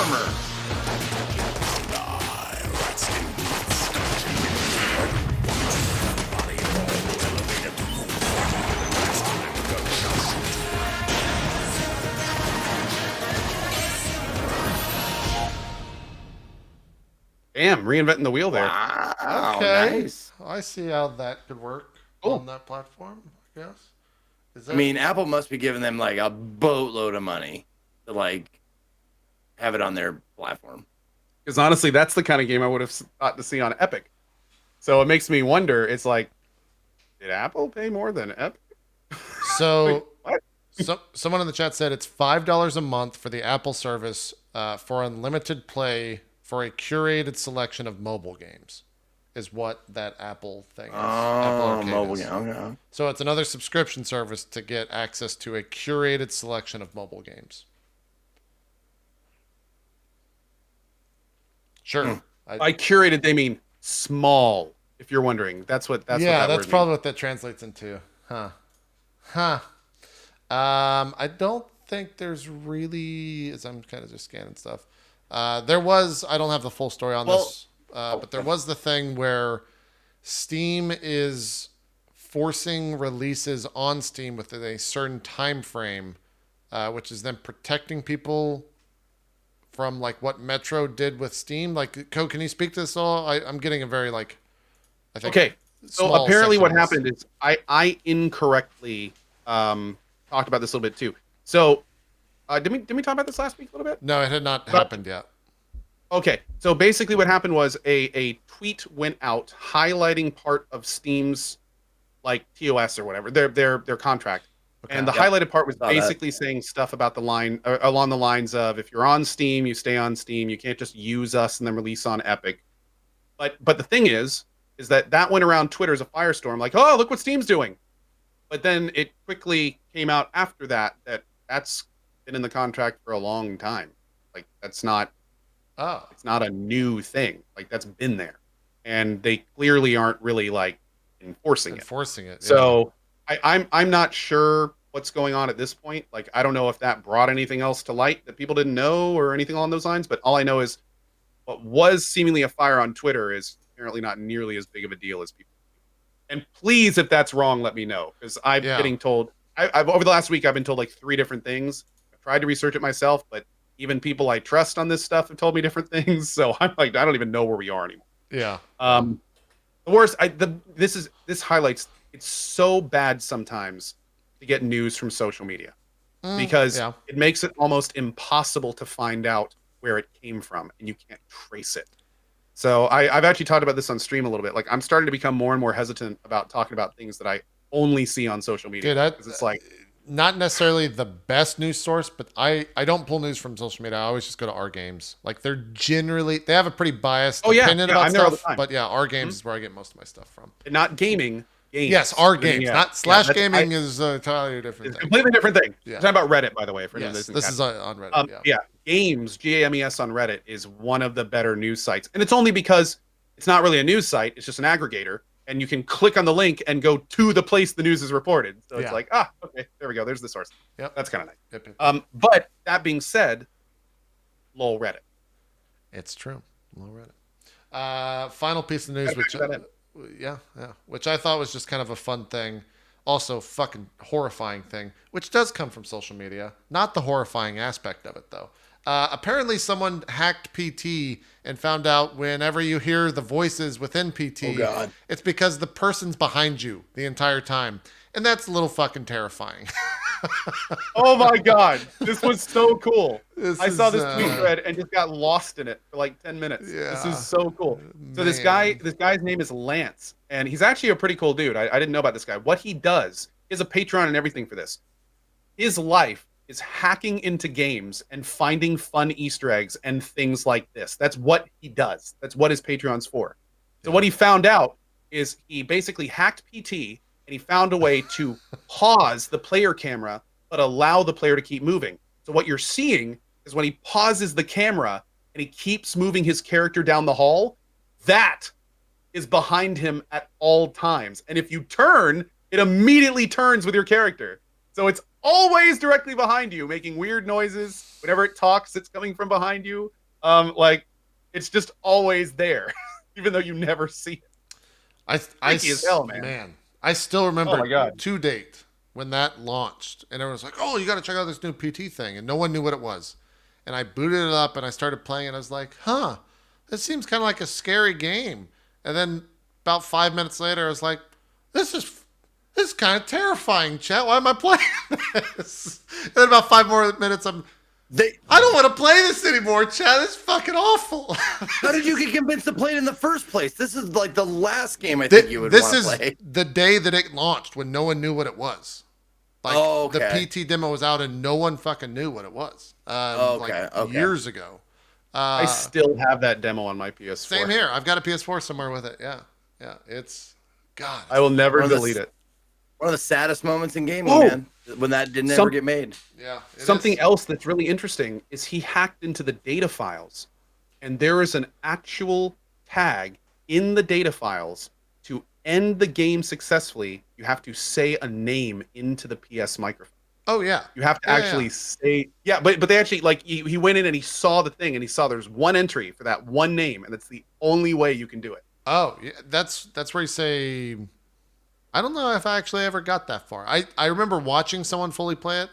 armor. Damn, reinventing the wheel there. Wow, Okay. nice. I see how that could work Cool. on that platform, I guess. Is that... I mean, Apple must be giving them like a boatload of money to like have it on their platform. Because honestly, that's the kind of game I would have thought to see on Epic. So it makes me wonder. It's like, did Apple pay more than Epic? So, What? someone in the chat said it's $5 a month for the Apple service for unlimited play for a curated selection of mobile games, is what that Apple thing is. Apple Arcade mobile is. game. Okay. So it's another subscription service to get access to a curated selection of mobile games. Sure. By curated, they mean small. If you're wondering, that's what. That's yeah, what that that's word probably means. what that translates into. Huh. I don't think there's really, as I'm kind of just scanning stuff. There was, I don't have the full story on this, but there was the thing where Steam is forcing releases on Steam within a certain time frame, which is then protecting people from like what Metro did with Steam. Like, Co, can you speak to this all? I'm getting a very like, I think. Okay, so small apparently what section of this. happened is I incorrectly talked about this a little bit too. So did we talk about this last week a little bit? No, it had not happened yet. Okay, so basically what happened was a tweet went out highlighting part of Steam's like TOS or whatever, their contract. Okay. And the Yep. highlighted part was Saw that. basically saying stuff about the line along the lines of, if you're on Steam, you stay on Steam. You can't just use us and then release on Epic. But the thing is that went around Twitter as a firestorm, like, oh, look what Steam's doing. But then it quickly came out after that that's been in the contract for a long time. Like it's not a new thing. Like that's been there, and they clearly aren't really like enforcing it. Yeah. So I'm not sure what's going on at this point. Like I don't know if that brought anything else to light that people didn't know or anything along those lines. But all I know is what was seemingly a fire on Twitter is apparently not nearly as big of a deal as people. And please, if that's wrong, let me know, because I'm getting told. I've over the last week I've been told like 3 different things. I've tried to research it myself, but even people I trust on this stuff have told me different things. So I'm like, I don't even know where we are anymore. Yeah. The worst. This highlights. It's so bad sometimes to get news from social media because it makes it almost impossible to find out where it came from, and you can't trace it. So I've actually talked about this on stream a little bit. Like I'm starting to become more and more hesitant about talking about things that I only see on social media. Dude, it's like not necessarily the best news source, but I don't pull news from social media. I always just go to our games. Like they have a pretty biased opinion about I'm there all the stuff. time. But yeah, our games is where I get most of my stuff from. not gaming. Games. Yes, our games, not slash that's- gaming is entirely different It's a thing. completely different thing. Yeah. We're talking about Reddit, by the way. For anyone Yes, that this doesn't is catch on Reddit. it. Yeah. Games, GAMES on Reddit is one of the better news sites, and it's only because it's not really a news site; it's just an aggregator, and you can click on the link and go to the place the news is reported. So it's like, okay, there we go. There's the source. Yep. That's kind of nice. Yep. But that being said, lol Reddit. It's true. Low Reddit. Final piece of news, which which I thought was just kind of a fun thing, also fucking horrifying thing, which does come from social media. Not the horrifying aspect of it though. Apparently, someone hacked PT and found out whenever you hear the voices within PT, it's because the person's behind you the entire time, and that's a little fucking terrifying. Oh my god, this was so cool. I saw this is, tweet thread and just got lost in it for like 10 minutes. This is so cool. So this guy's name is Lance, and he's actually a pretty cool dude. I didn't know about this guy. What he does is a Patreon and everything for this. His life is hacking into games and finding fun Easter eggs and things like this. That's what he does. That's what his Patreon's for. So what he found out is he basically hacked PT, and he found a way to pause the player camera but allow the player to keep moving. So what you're seeing is when he pauses the camera and he keeps moving his character down the hall, that is behind him at all times. And if you turn, it immediately turns with your character. So it's always directly behind you, making weird noises. Whenever it talks, it's coming from behind you. Like it's just always there, even though you never see it. Freaky as hell, man. I still remember Oh my God. to date when that launched, and everyone was like, "Oh, you got to check out this new PT thing," and no one knew what it was. And I booted it up and I started playing, and I was like, "Huh, this seems kind of like a scary game." And then about 5 minutes later, I was like, "This is kind of terrifying, chat. Why am I playing this?" And then about 5 more minutes, I don't want to play this anymore, chat. It's fucking awful. How did you get convinced to play it in the first place? This is like the last game I think you would want to play. This is the day that it launched when no one knew what it was. Like the PT demo was out and no one fucking knew what it was. Years ago. I still have that demo on my PS4. Same here. I've got a PS4 somewhere with it. Yeah. It's God. I will never delete it. One of the saddest moments in gaming, man, when that didn't ever get made. Yeah. Something else that's really interesting is he hacked into the data files, and there is an actual tag in the data files to end the game successfully. You have to say a name into the PS microphone. Oh yeah. You have to actually say but they actually like he went in and he saw the thing and he saw there's one entry for that one name and it's the only way you can do it. Oh yeah, that's where you say. I don't know if I actually ever got that far. I remember watching someone fully play it,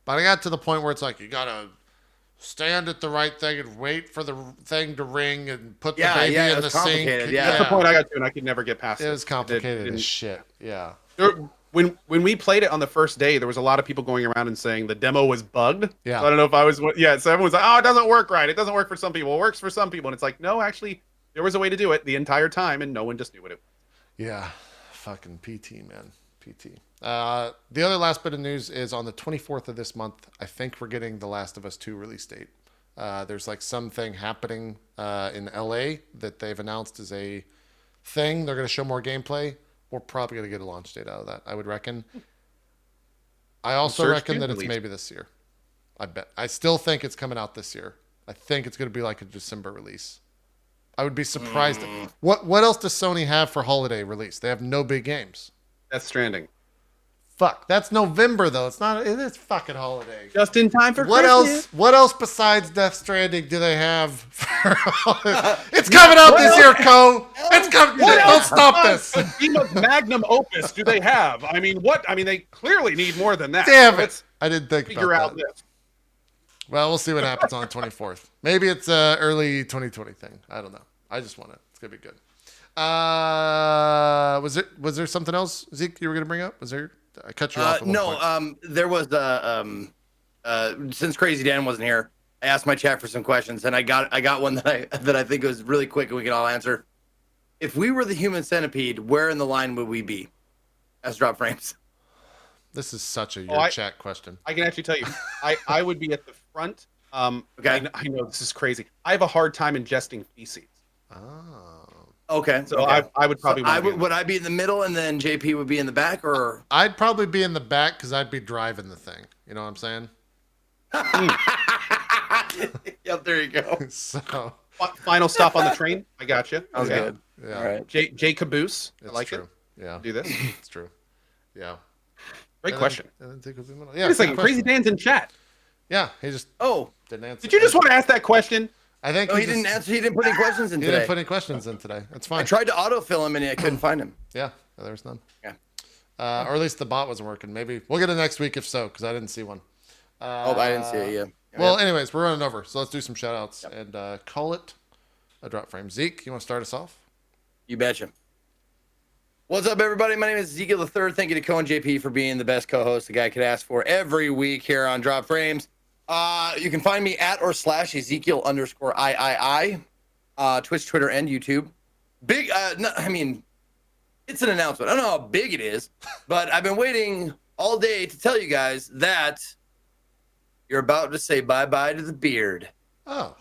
but I got to the point where it's like you gotta stand at the right thing and wait for the thing to ring and put the baby in the sink. Yeah, that's the point I got to, and I could never get past it. It was complicated as shit. Yeah. When we played it on the first day, there was a lot of people going around and saying the demo was bugged. Yeah. So I don't know if I was. Yeah. So everyone's like, "Oh, it doesn't work right. It doesn't work for some people. It works for some people." And it's like, no, actually, there was a way to do it the entire time, and no one just knew what it was. Yeah. Fucking PT, man. PT. The other last bit of news is on the 24th of this month, I think we're getting The Last of Us 2 release date. There's like something happening in LA that they've announced as a thing. They're going to show more gameplay. We're probably going to get a launch date out of that, I would reckon. I also reckon that it's maybe this year. I bet. I still think it's coming out this year. I think it's going to be like a December release. I would be surprised. What else does Sony have for holiday release? They have no big games. Death Stranding. Fuck, that's November though. It's not. It is fucking holiday. Just in time for what Christmas. else? What else besides Death Stranding do they have? For it's coming out this year, Co. It's coming. Don't stop this. Kojima's magnum opus do they have? I mean, what? I mean, they clearly need more than that. Damn it! I didn't think figure about out that. this. Well, we'll see what happens on the 24th. Maybe it's a early 2020 thing. I don't know. I just want it. It's gonna be good. Was there something else, Zeke, you were gonna bring up? Was there? I cut you off. No. There was since Crazy Dan wasn't here, I asked my chat for some questions, and I got one that I think was really quick and we can all answer. If we were the human centipede, where in the line would we be as drop frames? This is such a your chat question. I can actually tell you, I would be at the front. Okay. I know this is crazy. I have a hard time ingesting feces. Oh. Okay. So okay. I would probably. So would I be in the middle and then JP would be in the back, or? I'd probably be in the back because I'd be driving the thing. You know what I'm saying? Yep. There you go. So. Final stop on the train. I got you. That was good. Yeah. All right. Jay Caboose. It's I like true. it. Yeah. Do this. It's true. Yeah. Great question. Yeah. It's like Crazy Dan's in chat. Yeah. He just. Oh. Didn't answer. Did you just want to ask that question? I think. No, he didn't answer. He didn't put any questions in He today. didn't put any questions in today. That's fine. I tried to autofill him and I couldn't find him. Yeah. There was none. Yeah. Or at least the bot wasn't working. Maybe we'll get it next week if so, because I didn't see one. I didn't see it. Yeah. Well, anyways, we're running over, so let's do some shout outs and call it a drop frame. Zeke, you want to start us off? You betcha. What's up, everybody? My name is Ezekiel III. Thank you to Cohen JP for being the best co-host the guy could ask for every week here on Drop Frames. You can find me at or / Ezekiel_III, Twitch, Twitter, and YouTube. Big, it's an announcement. I don't know how big it is, but I've been waiting all day to tell you guys that you're about to say bye-bye to the beard. Oh.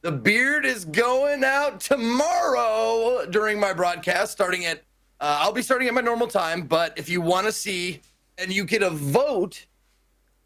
The beard is going out tomorrow during my broadcast, starting at, I'll be starting at my normal time, but if you want to see, and you get a vote,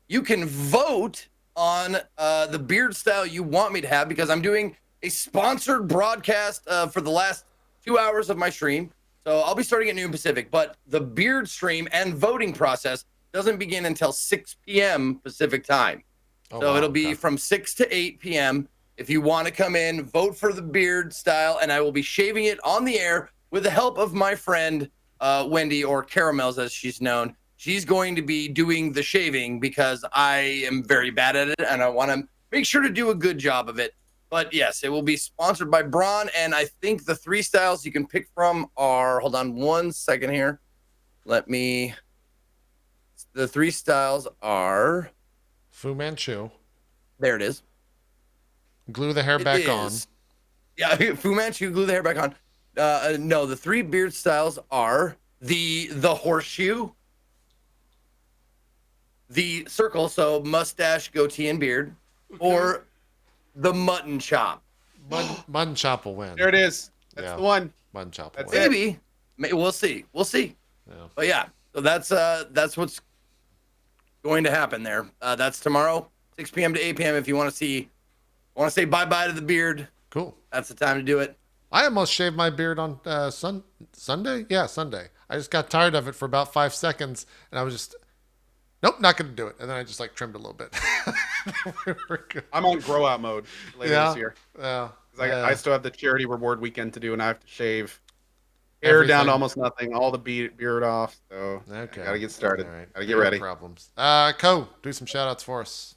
you can vote on the beard style you want me to have, because I'm doing a sponsored broadcast for the last 2 hours of my stream. So I'll be starting at noon Pacific, but the beard stream and voting process doesn't begin until 6 p.m. Pacific time. Oh, So wow, it'll be okay. from 6 to 8 p.m. If you want to come in, vote for the beard style, and I will be shaving it on the air with the help of my friend Wendy, or Caramels as she's known. She's going to be doing the shaving because I am very bad at it, and I want to make sure to do a good job of it. But yes, it will be sponsored by Braun, and I think the 3 styles you can pick from are, hold on one second here. The 3 styles are, Fu Manchu. there it is. Glue the hair back on. Yeah, Fu Manchu, glue the hair back on. No, the 3 beard styles are the horseshoe, the circle, so mustache, goatee, and beard, or the mutton chop. Mutton chop will win. There it is. That's the one. Mutton chop will That's win. it. Maybe. We'll see. Yeah. But yeah, so that's what's going to happen there. That's tomorrow, 6 p.m. to 8 p.m. If you want to say bye-bye to the beard, Cool. that's the time to do it. I almost shaved my beard on Sunday. Yeah, Sunday. I just got tired of it for about 5 seconds, and I was just, nope, not going to do it. And then I just like trimmed a little bit. I'm on grow out mode later this year. Yeah. 'Cause I still have the charity reward weekend to do, and I have to shave hair down to almost nothing, all the beard off. So Okay. I gotta get started. All right. Gotta get ready. No problems. Co, do some shout outs for us.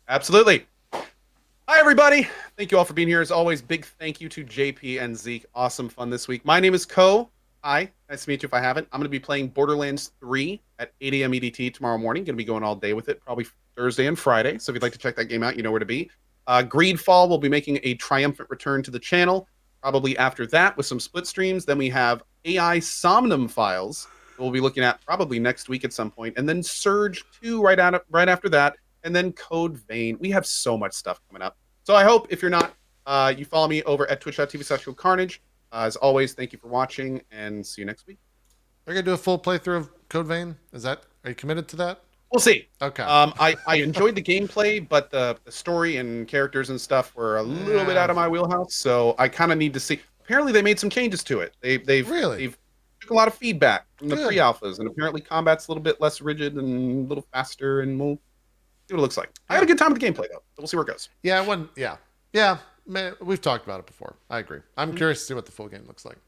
Absolutely. Hi, everybody. Thank you all for being here. As always, big thank you to JP and Zeke. Awesome fun this week. My name is Co. Hi. Nice to meet you if I haven't. I'm going to be playing Borderlands 3 at 8 a.m. EDT tomorrow morning. Going to be going all day with it, probably Thursday and Friday. So if you'd like to check that game out, you know where to be. Greedfall will be making a triumphant return to the channel, probably after that with some split streams. Then we have AI Somnum Files that we'll be looking at probably next week at some point. And then Surge 2 right after that. And then Code Vein. We have so much stuff coming up. So I hope if you're not, you follow me over at twitch.tv/Carnage. As always, thank you for watching, and see you next week. Are you going to do a full playthrough of Code Vein? Are you committed to that? We'll see. Okay. I enjoyed the gameplay, but the story and characters and stuff were a little bit out of my wheelhouse, so I kind of need to see. Apparently, they made some changes to it. They've took a lot of feedback from the pre-alphas, and apparently combat's a little bit less rigid and a little faster, and we'll see what it looks like. I had a good time with the gameplay, though. So we'll see where it goes. Yeah. Man, we've talked about it before. I agree. I'm curious to see what the full game looks like.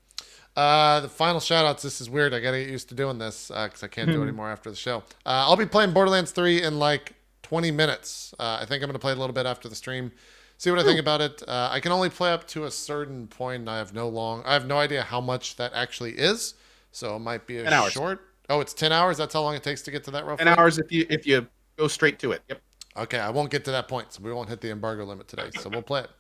The final shout outs. This is weird. I got to get used to doing this because I can't do it anymore after the show. I'll be playing Borderlands 3 in like 20 minutes. I think I'm going to play a little bit after the stream. See what I think about it. I can only play up to a certain point, and I have no idea how much that actually is. So it might be a short. Oh, it's 10 hours. That's how long it takes to get to that roughly. 10 hours if you go straight to it. Yep. Okay, I won't get to that point, so we won't hit the embargo limit today. So we'll play it.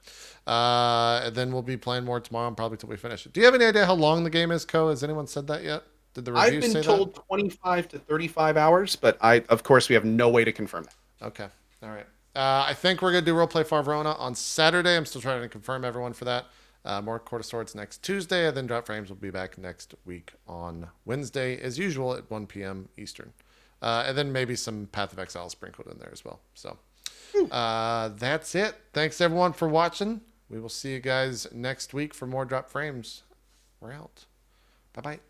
And then we'll be playing more tomorrow, probably till we finish it. Do you have any idea how long the game is, Co? Has anyone said that yet? Did the reviews say that? I've been told 25 to 35 hours, but of course, we have no way to confirm that. Okay, all right. I think we're going to do Roleplay for Verona on Saturday. I'm still trying to confirm everyone for that. More Court of Swords next Tuesday, and then Drop Frames will be back next week on Wednesday, as usual, at 1 p.m. Eastern. And then maybe some Path of Exile sprinkled in there as well. So that's it. Thanks, everyone, for watching. We will see you guys next week for more Drop Frames. We're out. Bye-bye.